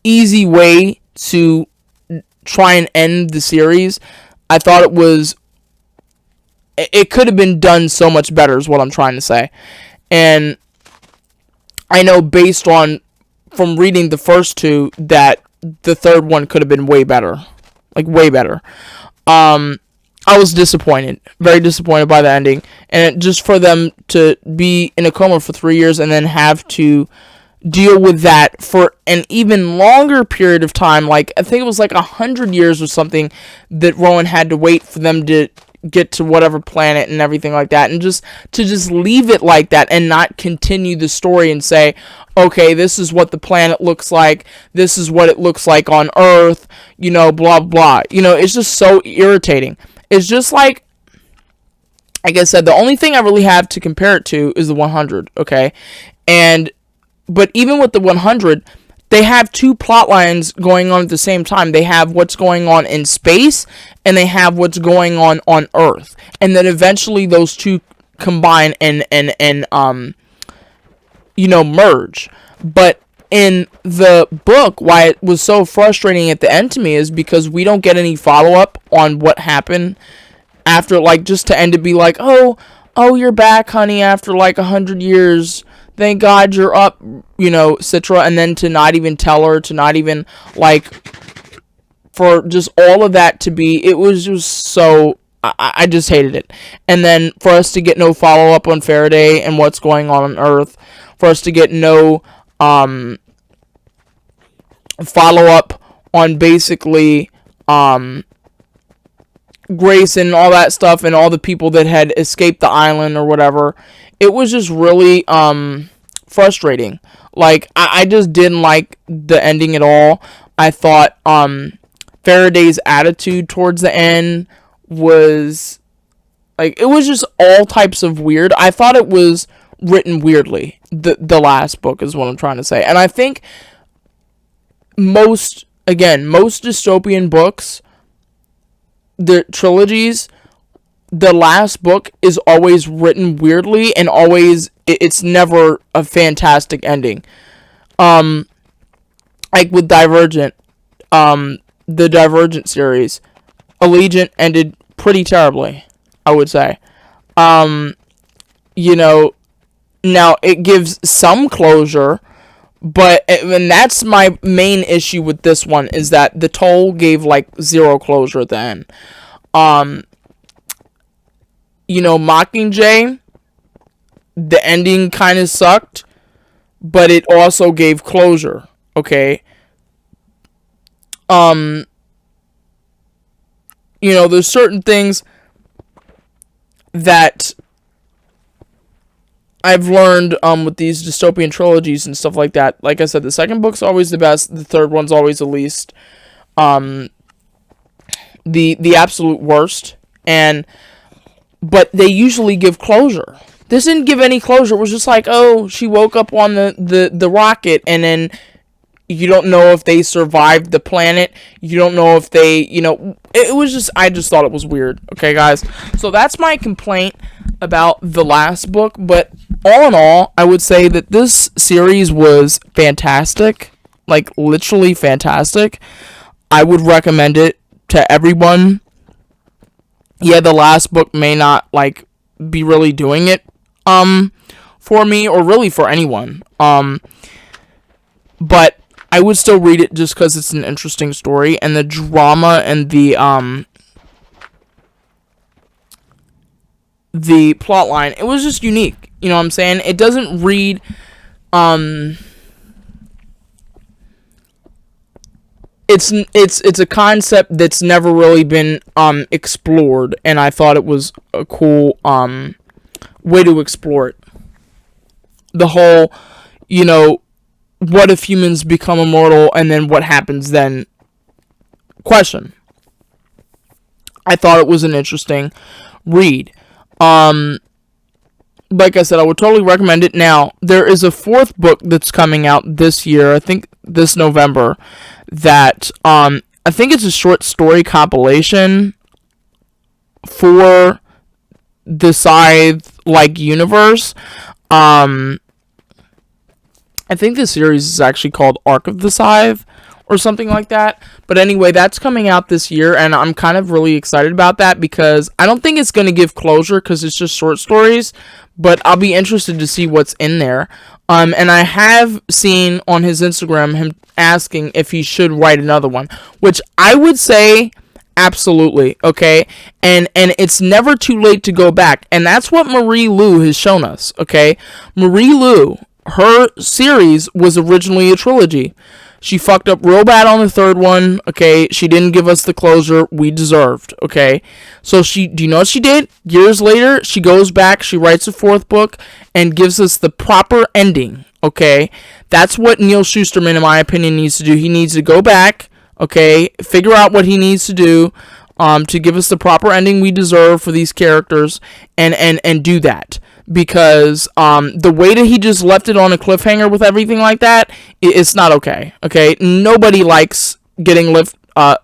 easy way to try and end the series. I thought it could have been done so much better, is what I'm trying to say. And I know based on, from reading the first two, that the third one could have been way better. Like, way better. I was disappointed. Very disappointed by the ending. And just for them to be in a coma for 3 years and then have to deal with that for an even longer period of time. Like, I think it was like 100 years or something that Rowan had to wait for them to get to whatever planet and everything like that, and just to just leave it like that and not continue the story and say, okay, this is what the planet looks like, this is what it looks like on Earth, blah blah. It's just so irritating. It's just like I said, the only thing I really have to compare it to is the 100, okay? But even with the 100, they have two plot lines going on at the same time. They have what's going on in space, and they have what's going on Earth. And then eventually those two combine and merge. But in the book, why it was so frustrating at the end to me is because we don't get any follow-up on what happened after, like, just to end it be like, oh, you're back, honey, after like 100 years. Thank God you're up, Citra, and then to not even tell her, to not even, like, for just all of that to be, it was just so, I just hated it. And then for us to get no follow-up on Faraday and what's going on Earth, for us to get no follow-up on basically Grace and all that stuff and all the people that had escaped the island or whatever, it was just really frustrating. Like, I just didn't like the ending at all. I thought Faraday's attitude towards the end was, like, it was just all types of weird. I thought it was written weirdly. The last book is what I'm trying to say. And I think most dystopian books, the trilogies, the last book is always written weirdly, and always, it's never a fantastic ending. Like with Divergent, the Divergent series, Allegiant ended pretty terribly, I would say. Now it gives some closure, and that's my main issue with this one, is that the Toll gave, like, zero closure at the end. Mockingjay, the ending kind of sucked, but it also gave closure, okay? There's certain things that I've learned with these dystopian trilogies and stuff like that. Like I said, the second book's always the best, the third one's always the least. The absolute worst. But they usually give closure. This didn't give any closure. It was just like, oh, she woke up on the rocket, and then you don't know if they survived the planet. You don't know if they, it was just, I just thought it was weird. Okay, guys? So that's my complaint about the last book. But all in all, I would say that this series was fantastic. Like, literally fantastic. I would recommend it to everyone. Yeah, the last book may not, like, be really doing it for me, or really for anyone. But I would still read it just because it's an interesting story, and the drama and the plot line, it was just unique. You know what I'm saying? It doesn't read it's a concept that's never really been explored, and I thought it was a cool way to explore it. The whole, what if humans become immortal, and then what happens then question. I thought it was an interesting read. Like I said, I would totally recommend it. Now, there is a fourth book that's coming out this year, I think this November, that I think it's a short story compilation for the Scythe, like, universe. I think the series is actually called Arc of the Scythe or something like that. But anyway, that's coming out this year, and I'm kind of really excited about that because I don't think it's going to give closure because it's just short stories, but I'll be interested to see what's in there. And I have seen on his Instagram him asking if he should write another one, which I would say absolutely, okay? And it's never too late to go back, and that's what Marie Lu has shown us, okay? Marie Lu her series was originally a trilogy. She fucked up real bad on the third one, okay? She didn't give us the closure we deserved, okay? So do you know what she did? Years later, she goes back, she writes a fourth book, and gives us the proper ending, okay? That's what Neil Shusterman, in my opinion, needs to do. He needs to go back, okay? Figure out what he needs to do to give us the proper ending we deserve for these characters, and do that. Because the way that he just left it on a cliffhanger with everything like that, it's not okay. Okay, nobody likes being left on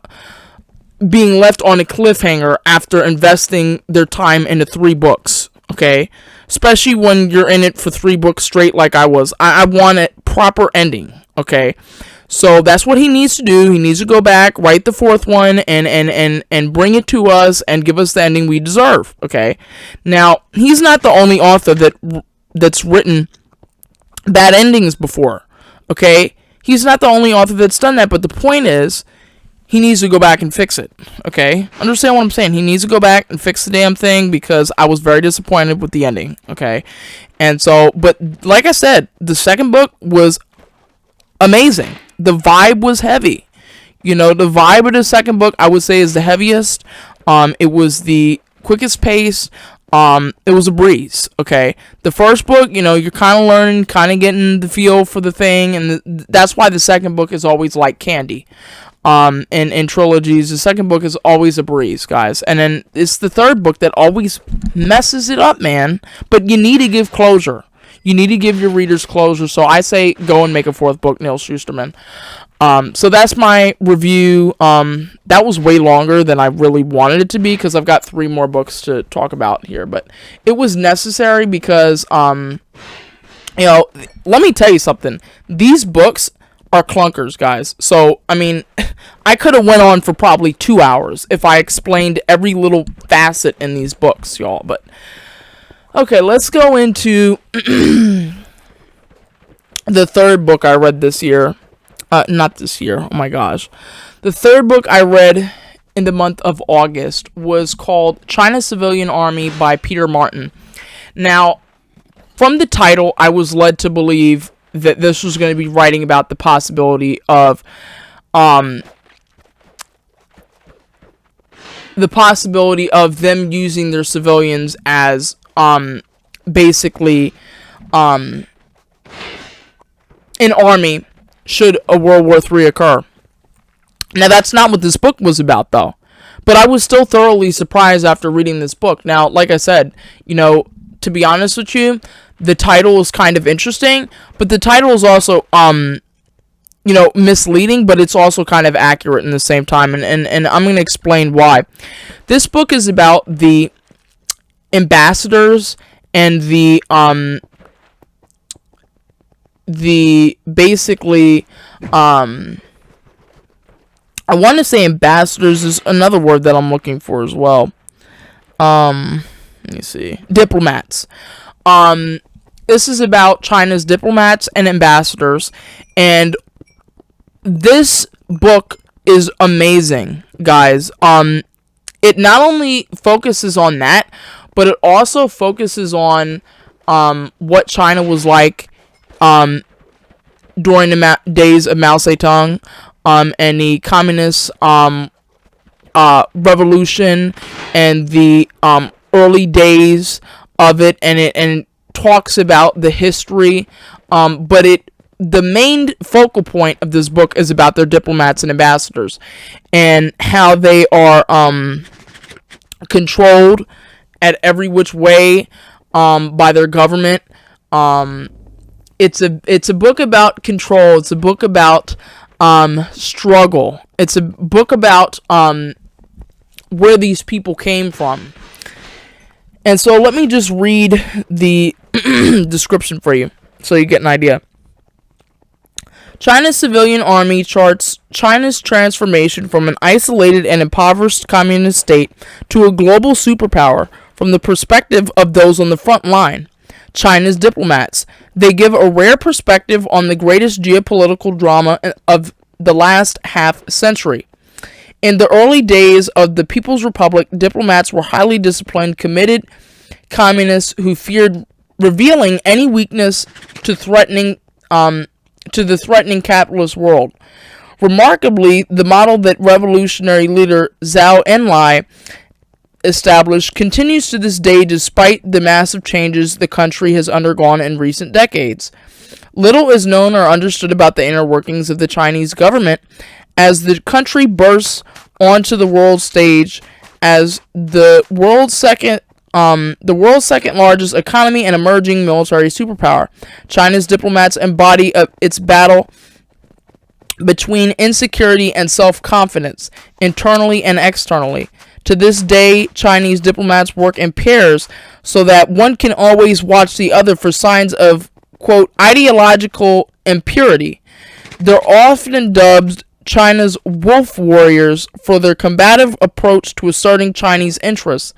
a cliffhanger after investing their time into 3 books. Okay, especially when you're in it for 3 books straight, like I was. I want a proper ending. Okay. So that's what he needs to do. He needs to go back, write the 4th one, and bring it to us and give us the ending we deserve. Okay. Now, he's not the only author that's written bad endings before. Okay. He's not the only author that's done that, but the point is, he needs to go back and fix it. Okay. Understand what I'm saying? He needs to go back and fix the damn thing, because I was very disappointed with the ending. Okay. And so, but like I said, the second book was amazing. The vibe was heavy. The vibe of the second book, I would say, is the heaviest. It was the quickest pace. It was a breeze. Okay. The first book, you're kind of learning, kind of getting the feel for the thing, and that's why the second book is always like candy. In trilogies, the second book is always a breeze, guys. And then it's the third book that always messes it up, man. But you need to give closure. You need to give your readers closure. So I say go and make a 4th book, Neil Shusterman. So that's my review. That was way longer than I really wanted it to be, because I've got 3 more books to talk about here. But it was necessary because, let me tell you something. These books are clunkers, guys. So, I mean, I could have went on for probably 2 hours if I explained every little facet in these books, y'all. But okay, let's go into the 3rd book I read this year. Not this year, oh my gosh. The 3rd book I read in the month of August was called China's Civilian Army by Peter Martin. Now, from the title, I was led to believe that this was going to be writing about the possibility of them using their civilians as basically an army should a World War III occur. Now, that's not what this book was about, though. But I was still thoroughly surprised after reading this book. Now, like I said, to be honest with you, the title is kind of interesting, but the title is also, misleading, but it's also kind of accurate in the same time, and I'm going to explain why. This book is about the ambassadors and the basically, I want to say ambassadors is another word that I'm looking for as well. Let me see. Diplomats. This is about China's diplomats and ambassadors, and this book is amazing, guys. It not only focuses on that, but it also focuses on what China was like during the days of Mao Zedong and the communist revolution and the early days of it, and it talks about the history, but the main focal point of this book is about their diplomats and ambassadors and how they are controlled at every which way by their government. It's a book about control. It's a book about struggle. It's a book about where these people came from. And so let me just read the description for you so you get an idea. China's civilian army charts China's transformation from an isolated and impoverished communist state to a global superpower from the perspective of those on the front line, China's diplomats. They give a rare perspective on the greatest geopolitical drama of the last half century. In the early days of the People's Republic, diplomats were highly disciplined, committed communists who feared revealing any weakness to the threatening capitalist world. Remarkably, the model that revolutionary leader Zhou Enlai established continues to this day despite the massive changes the country has undergone in recent decades. Little is known or understood about the inner workings of the Chinese government as the country bursts onto the world stage as the world's second largest economy and emerging military superpower. China's diplomats embody its battle between insecurity and self-confidence, internally and externally. To this day, Chinese diplomats work in pairs so that one can always watch the other for signs of, quote, ideological impurity. They're often dubbed China's wolf warriors for their combative approach to asserting Chinese interests.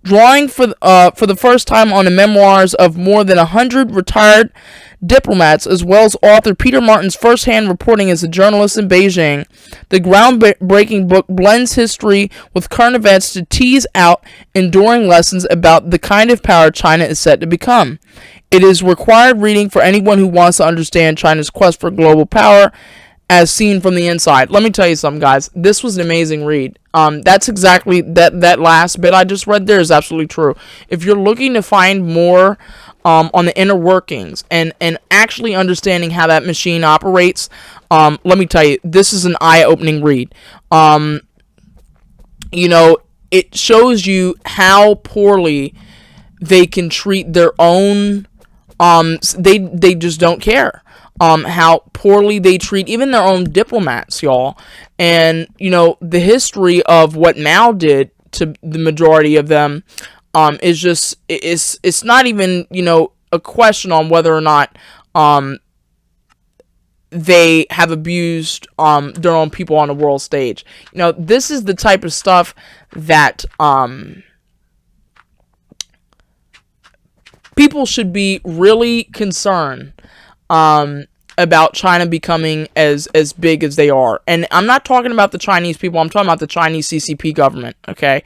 Drawing for the first time on the memoirs of more than 100 retired diplomats, as well as author Peter Martin's first-hand reporting as a journalist in Beijing, the groundbreaking book blends history with current events to tease out enduring lessons about the kind of power China is set to become. It is required reading for anyone who wants to understand China's quest for global power as seen from the inside. Let me tell you something, guys. This was an amazing read. That's exactly that last bit I just read there is absolutely true. If you're looking to find more on the inner workings and actually understanding how that machine operates, let me tell you, this is an eye-opening read. It shows you how poorly they can treat their own. They just don't care. How poorly they treat even their own diplomats, y'all. And, the history of what Mao did to the majority of them, is just, it's not even, a question on whether or not, they have abused, their own people on the world stage. This is the type of stuff that, people should be really concerned, about China becoming as big as they are. And I'm not talking about the Chinese people, I'm talking about the Chinese CCP government, okay?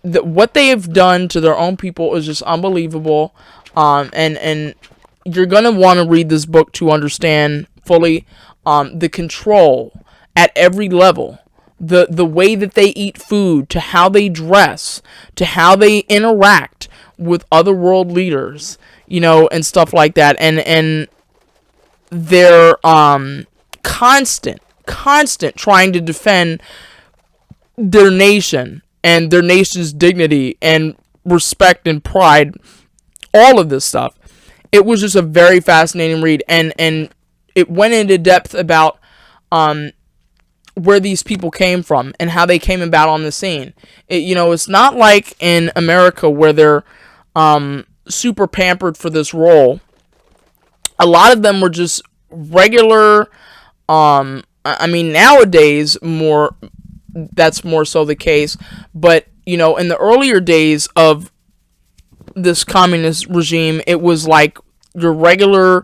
What they have done to their own people is just unbelievable. And you're going to want to read this book to understand fully the control at every level. The way that they eat food, to how they dress, to how they interact with other world leaders, and stuff like that. And they're constant trying to defend their nation and their nation's dignity and respect and pride, all of this stuff. It was just a very fascinating read, and it went into depth about where these people came from and how they came about on the scene. It's not like in America where they're super pampered for this role. A lot of them were just regular, nowadays that's more so the case, but, in the earlier days of this communist regime, it was like your regular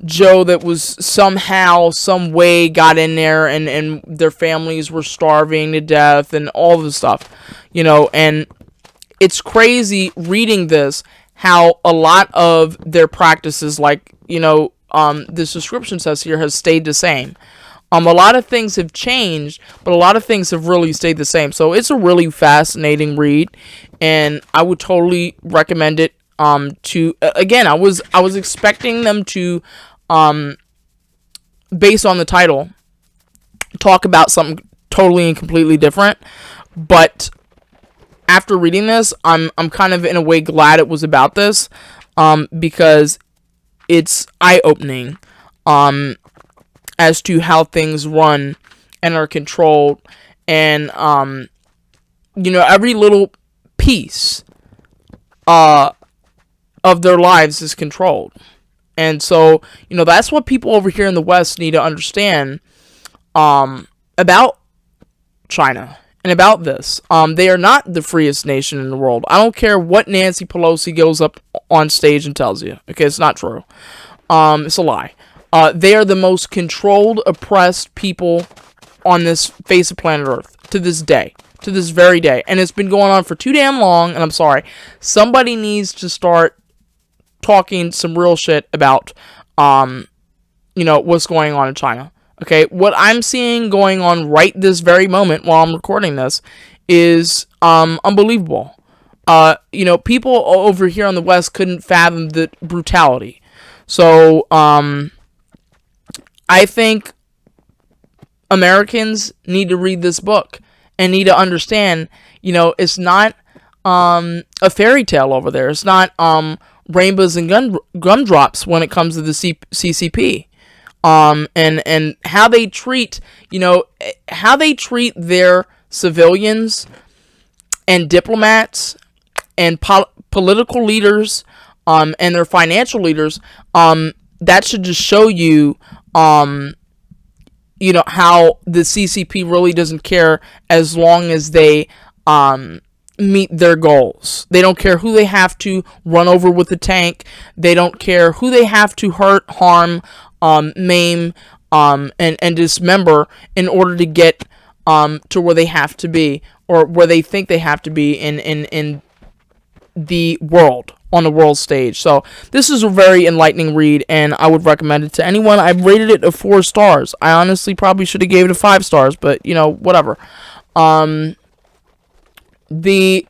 Joe that was somehow, some way got in there and their families were starving to death and all this stuff, and it's crazy reading this, how a lot of their practices, like, this description says here, has stayed the same. A lot of things have changed, but a lot of things have really stayed the same. So it's a really fascinating read, and I would totally recommend it. Again, I was expecting them to, based on the title, talk about something totally and completely different, but after reading this, I'm kind of in a way glad it was about this, because it's eye-opening, as to how things run and are controlled, and every little piece of their lives is controlled. And so, that's what people over here in the West need to understand about China and about this. They are not the freest nation in the world. I don't care what Nancy Pelosi goes up on stage and tells you. Okay, it's not true. It's a lie. They are the most controlled, oppressed people on this face of planet Earth to this day. To this very day. And it's been going on for too damn long, and I'm sorry. Somebody needs to start talking some real shit about, what's going on in China. Okay, what I'm seeing going on right this very moment while I'm recording this is unbelievable. People over here on the West couldn't fathom the brutality. So, I think Americans need to read this book and need to understand, it's not a fairy tale over there. It's not rainbows and gumdrops when it comes to the CCP. And how they treat, their civilians and diplomats and political leaders, and their financial leaders, that should just show you, how the CCP really doesn't care as long as they, meet their goals. They don't care who they have to run over with the tank. They don't care who they have to hurt, harm, maim, and dismember in order to get to where they have to be, or where they think they have to be in the world, on the world stage. So this is a very enlightening read, and I would recommend it to anyone. I've rated it a 4 stars. I honestly probably should have gave it a 5 stars, but whatever. The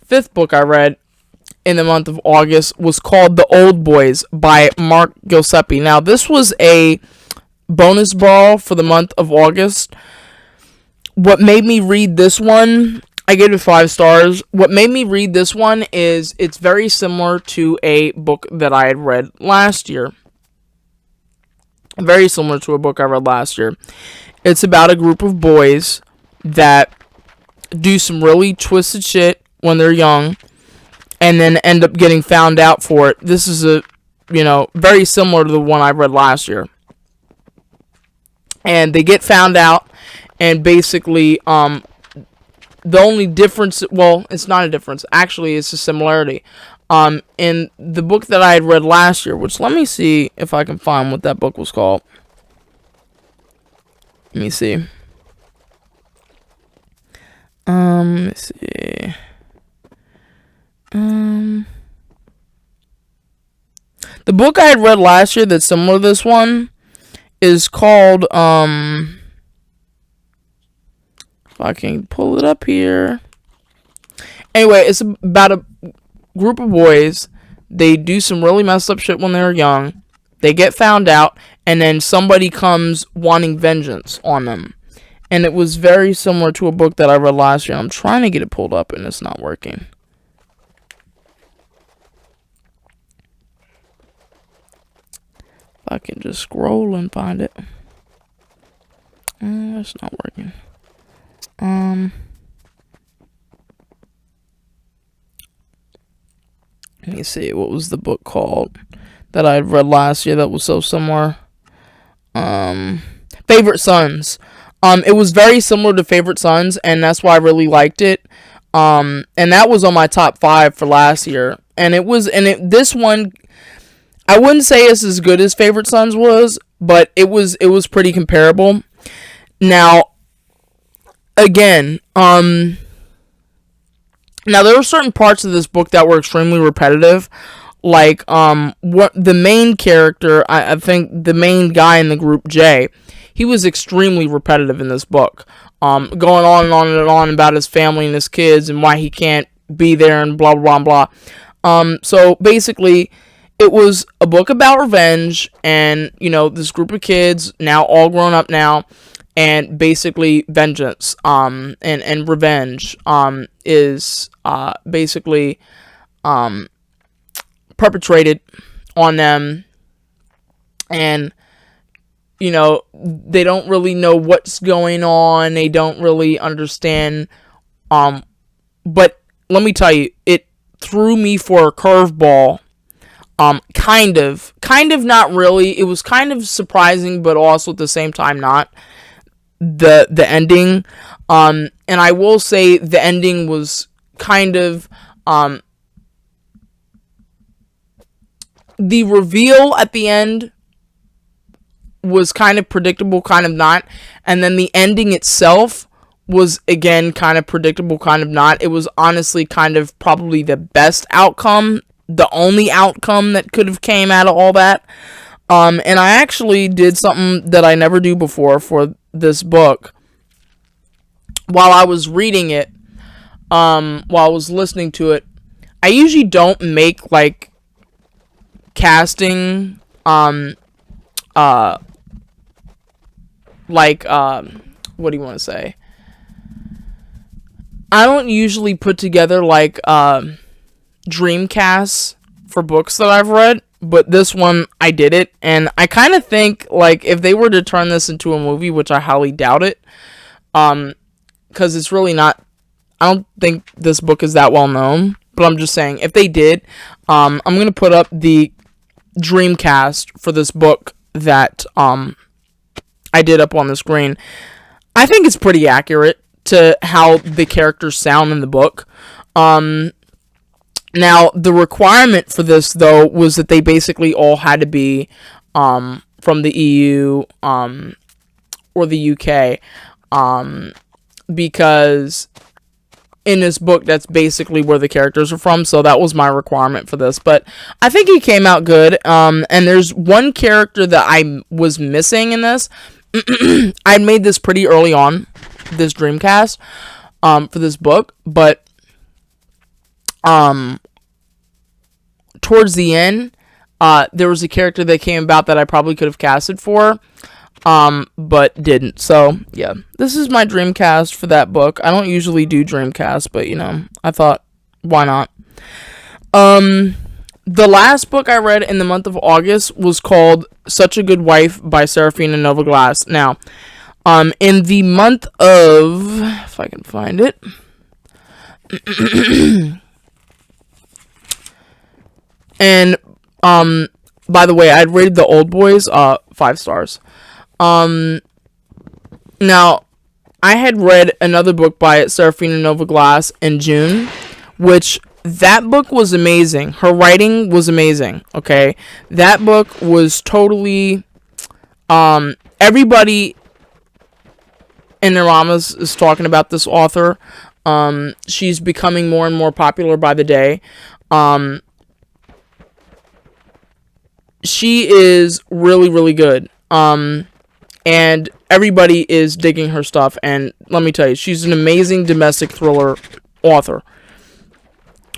5th book I read in the month of August was called The Old Boys by Mark Giuseppe. Now, this was a bonus ball for the month of August. What made me read this one, I gave it 5 stars. What made me read this one is it's very similar to a book that I had read last year. Very similar to a book I read last year. It's about a group of boys that do some really twisted shit when they're young, and then end up getting found out for it. This is very similar to the one I read last year. And they get found out, and basically, the only difference, well, it's not a difference, actually, it's a similarity. In the book that I had read last year, which, let me see if I can find what that book was called. Let me see. Let's see. The book I had read last year that's similar to this one is called, if I can pull it up here. Anyway, it's about a group of boys. They do some really messed up shit when they're young. They get found out, and then somebody comes wanting vengeance on them. And it was very similar to a book that I read last year. I'm trying to get it pulled up, and it's not working. If I can just scroll and find it. It's not working. Let me see. What was the book called that I had read last year that was so similar? Favorite Sons. It was very similar to Favorite Sons, and that's why I really liked it. And that was on my top 5 for last year. And this one, I wouldn't say it's as good as Favorite Sons was, but it was pretty comparable. Now, again, now there were certain parts of this book that were extremely repetitive. Like, what the main character, I think the main guy in the group, Jay, he was extremely repetitive in this book. Going on and on and on about his family and his kids and why he can't be there and blah, blah, blah, blah. So basically, it was a book about revenge and, this group of kids, now all grown up now, and basically vengeance, and revenge, is, basically, perpetrated on them, and they don't really know what's going on. They don't really understand. But let me tell you, it threw me for a curveball. Kind of not really. It was kind of surprising, but also at the same time not. The ending. And I will say the ending was kind of, the reveal at the end was kind of predictable, kind of not. And then the ending itself was again kind of predictable, kind of not. It was honestly kind of probably the best outcome, the only outcome that could have came out of all that. And I actually did something that I never do before for this book. While I was reading it, while I was listening to it, I usually don't make like casting, what do you want to say? I don't usually put together like dream casts for books that I've read, but this one I did it, and I kind of think like if they were to turn this into a movie, which I highly doubt it, because it's really not. I don't think this book is that well known, but I'm just saying if they did, I'm gonna put up the dream cast for this book that I did up on the screen. I think it's pretty accurate to how the characters sound in the book. Now, the requirement for this, though, was that they basically all had to be from the EU or the UK, because in this book, that's basically where the characters are from, so that was my requirement for this. But I think it came out good, and there's one character that I was missing in this. I made this pretty early on, this Dreamcast, for this book, but towards the end, there was a character that came about that I probably could have casted for, but didn't. So, yeah, this is my Dreamcast for that book. I don't usually do Dreamcast, but, I thought, why not? The last book I read in the month of August was called Such a Good Wife by Serafina Novaglass. Now, in the month of, if I can find it, and, by the way, I'd rated The Old Boys, 5 stars. Now, I had read another book by Serafina Novaglass in June, which that book was amazing. Her writing was amazing, okay? That book was totally, everybody in their mamas is talking about this author. She's becoming more and more popular by the day. She is really, really good. And everybody is digging her stuff. And let me tell you, she's an amazing domestic thriller author.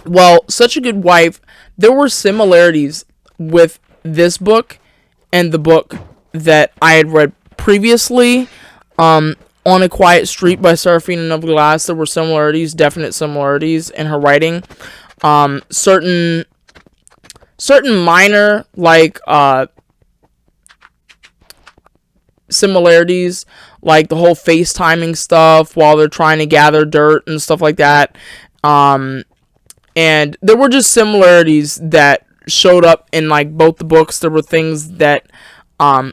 Well, Such a Good Wife, there were similarities with this book and the book that I had read previously. On a Quiet Street by Serafina Novaglass, there were similarities, definite similarities in her writing. Certain minor, like, similarities, like the whole FaceTiming stuff while they're trying to gather dirt and stuff like that. And there were just similarities that showed up in, like, both the books. There were things that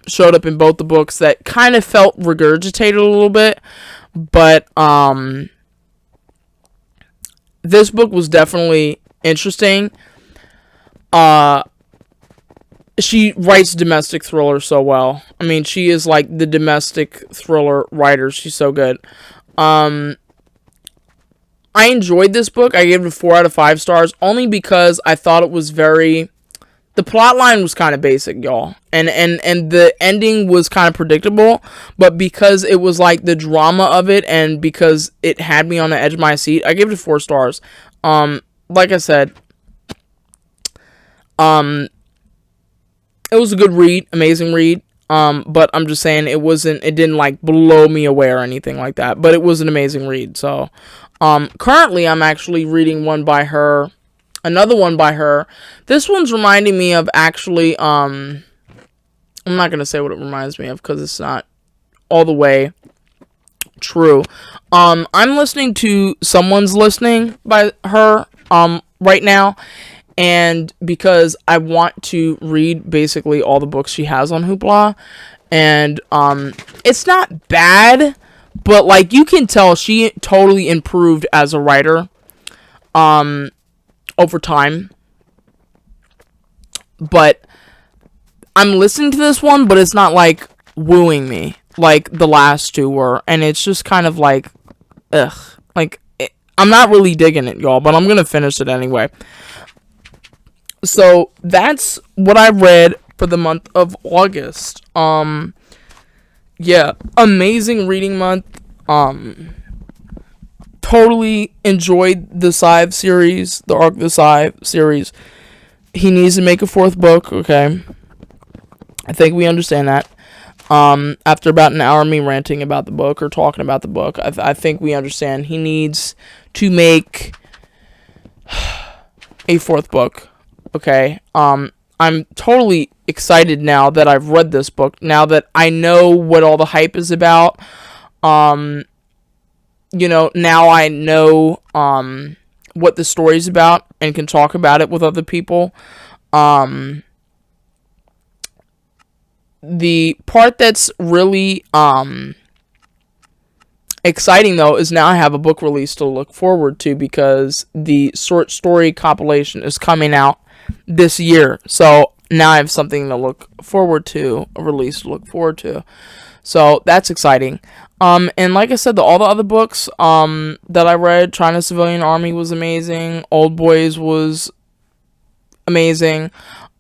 showed up in both the books that kind of felt regurgitated a little bit. But this book was definitely interesting. She writes domestic thriller so well. I mean, she is like the domestic thriller writer. She's so good. I enjoyed this book. I gave it a 4 out of 5 stars only because I thought it was very... The plot line was kind of basic, y'all. And the ending was kind of predictable. But because it was like the drama of it and because it had me on the edge of my seat, I gave it 4 stars. Like I said, it was a good read, amazing read. But I'm just saying it didn't like blow me away or anything like that. But it was an amazing read. So, currently I'm actually reading another one by her. This one's reminding me of actually, I'm not going to say what it reminds me of because it's not all the way true. I'm listening to Someone's Listening by her, right now. And because I want to read basically all the books she has on Hoopla. And, it's not bad, but like you can tell she totally improved as a writer, over time. But I'm listening to this one, but it's not like wooing me like the last two were. And it's just kind of like ugh. Like, I'm not really digging it, y'all, but I'm gonna finish it anyway. So that's what I read for the month of August. Yeah, amazing reading month. Totally enjoyed the Scythe series, the Arc of the Scythe series. He needs to make a fourth book, okay? I think we understand that. After about an hour of me ranting about the book or talking about the book, I think we understand he needs to make a fourth book, okay? I'm totally excited now that I've read this book, now that I know what all the hype is about. Now I know what the story's about and can talk about it with other people. The part that's really exciting, though, is now I have a book release to look forward to, because the short story compilation is coming out this year. So now I have something to look forward to, a release to look forward to. So that's exciting. And like I said, all the other books that I read, China Civilian Army was amazing. Old Boys was amazing.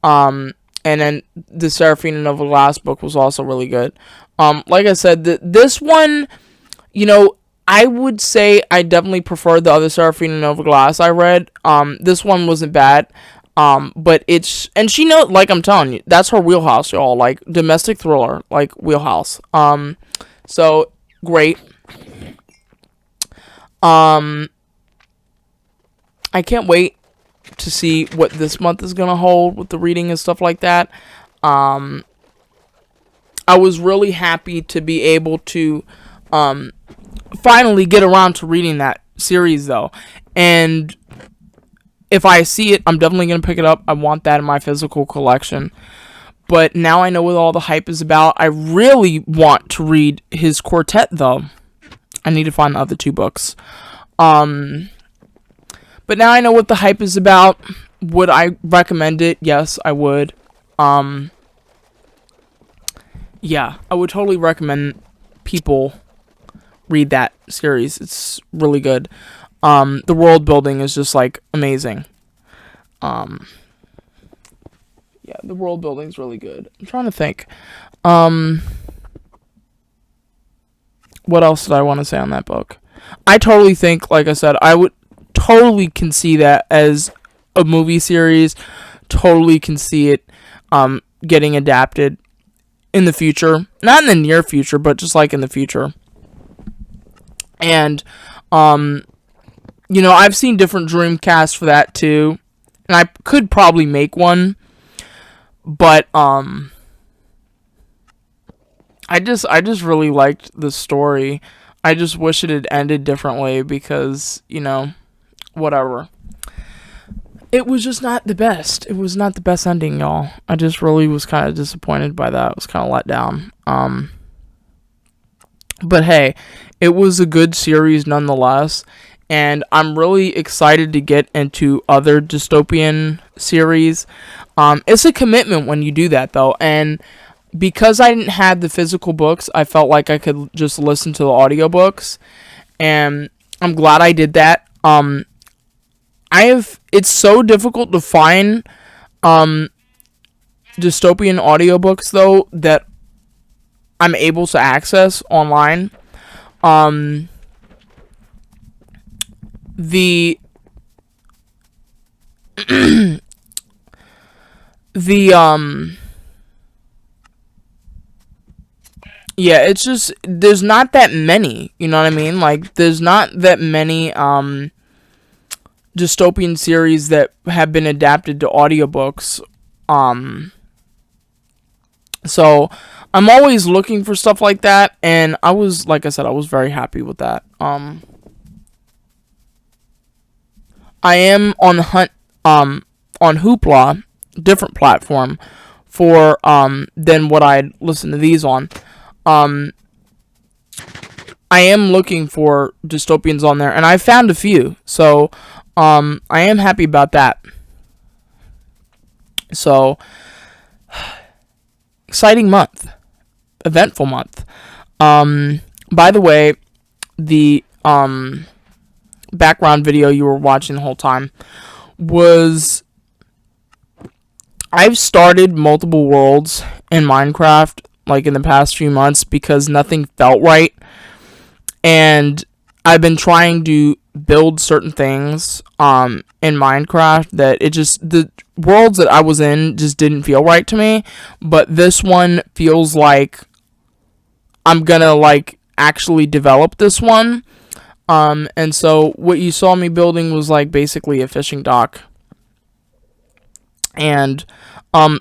And then the Seraphina Nova Glass book was also really good. Like I said, this one, I would say I definitely preferred the other Seraphina Nova Glass I read. This one wasn't bad. But and she knows, like I'm telling you, that's her wheelhouse, y'all. Like, domestic thriller, like, wheelhouse. So great. I can't wait to see what this month is gonna hold with the reading and stuff like that. I was really happy to be able to finally get around to reading that series, though. And if I see it, I'm definitely going to pick it up. I want that in my physical collection. But now I know what all the hype is about. I really want to read his quartet, though. I need to find the other two books. But now I know what the hype is about. Would I recommend it? Yes, I would. Yeah, I would totally recommend people read that series. It's really good. The world building is just, like, amazing. Yeah, the world building is really good. I'm trying to think. What else did I want to say on that book? I totally think, like I said, I would totally can see that as a movie series. Totally can see it getting adapted in the future. Not in the near future, but just, like, in the future. And, I've seen different Dreamcasts for that too, and I could probably make one, but I just really liked the story. I just wish it had ended differently, because whatever. It was just not the best. It was not the best ending, y'all. I just really was kind of disappointed by that. I was kind of let down. But hey, it was a good series nonetheless. And I'm really excited to get into other dystopian series. It's a commitment when you do that, though. And because I didn't have the physical books, I felt like I could just listen to the audiobooks. And I'm glad I did that. It's so difficult to find dystopian audiobooks, though, that I'm able to access online. The yeah, it's just, there's not that many, you know what I mean? Like, there's not that many dystopian series that have been adapted to audiobooks. So I'm always looking for stuff like that, and like I said, I was very happy with that. I am on the hunt on Hoopla, different platform, for than what I'd listen to these on. I am looking for dystopians on there, and I found a few, so I am happy about that. So, exciting month, eventful month. By the way, the background video you were watching the whole time was I've started multiple worlds in Minecraft like in the past few months because nothing felt right, and I've been trying to build certain things in Minecraft that the worlds that I was in just didn't feel right to me, but this one feels like I'm gonna like actually develop this one. And so what you saw me building was like basically a fishing dock. And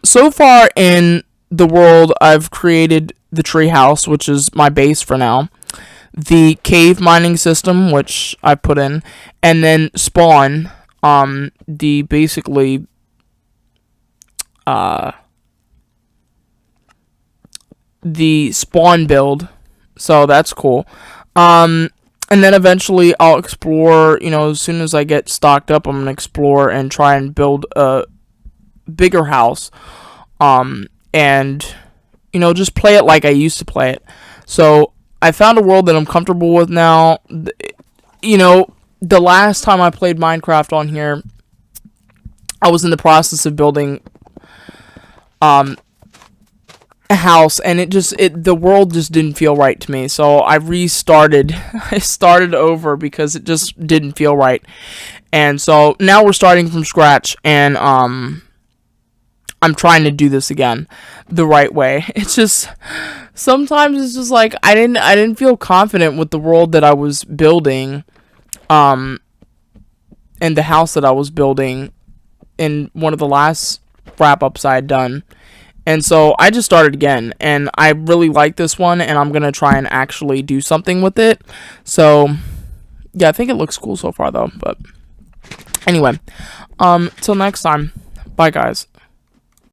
so far in the world, I've created the tree house, which is my base for now, the cave mining system, which I put in, and then spawn, the basically the spawn build. So that's cool. And then eventually I'll explore, as soon as I get stocked up, I'm going to explore and try and build a bigger house. And, just play it like I used to play it. So I found a world that I'm comfortable with now. The last time I played Minecraft on here, I was in the process of building a house, and the world just didn't feel right to me. So I restarted. I started over because it just didn't feel right. And so now we're starting from scratch, and I'm trying to do this again the right way. It's just sometimes it's just like I didn't feel confident with the world that I was building, and the house that I was building in one of the last wrap-ups I had done. And so I just started again, and I really like this one, and I'm going to try and actually do something with it. So, yeah, I think it looks cool so far, though. But anyway, till next time, bye, guys.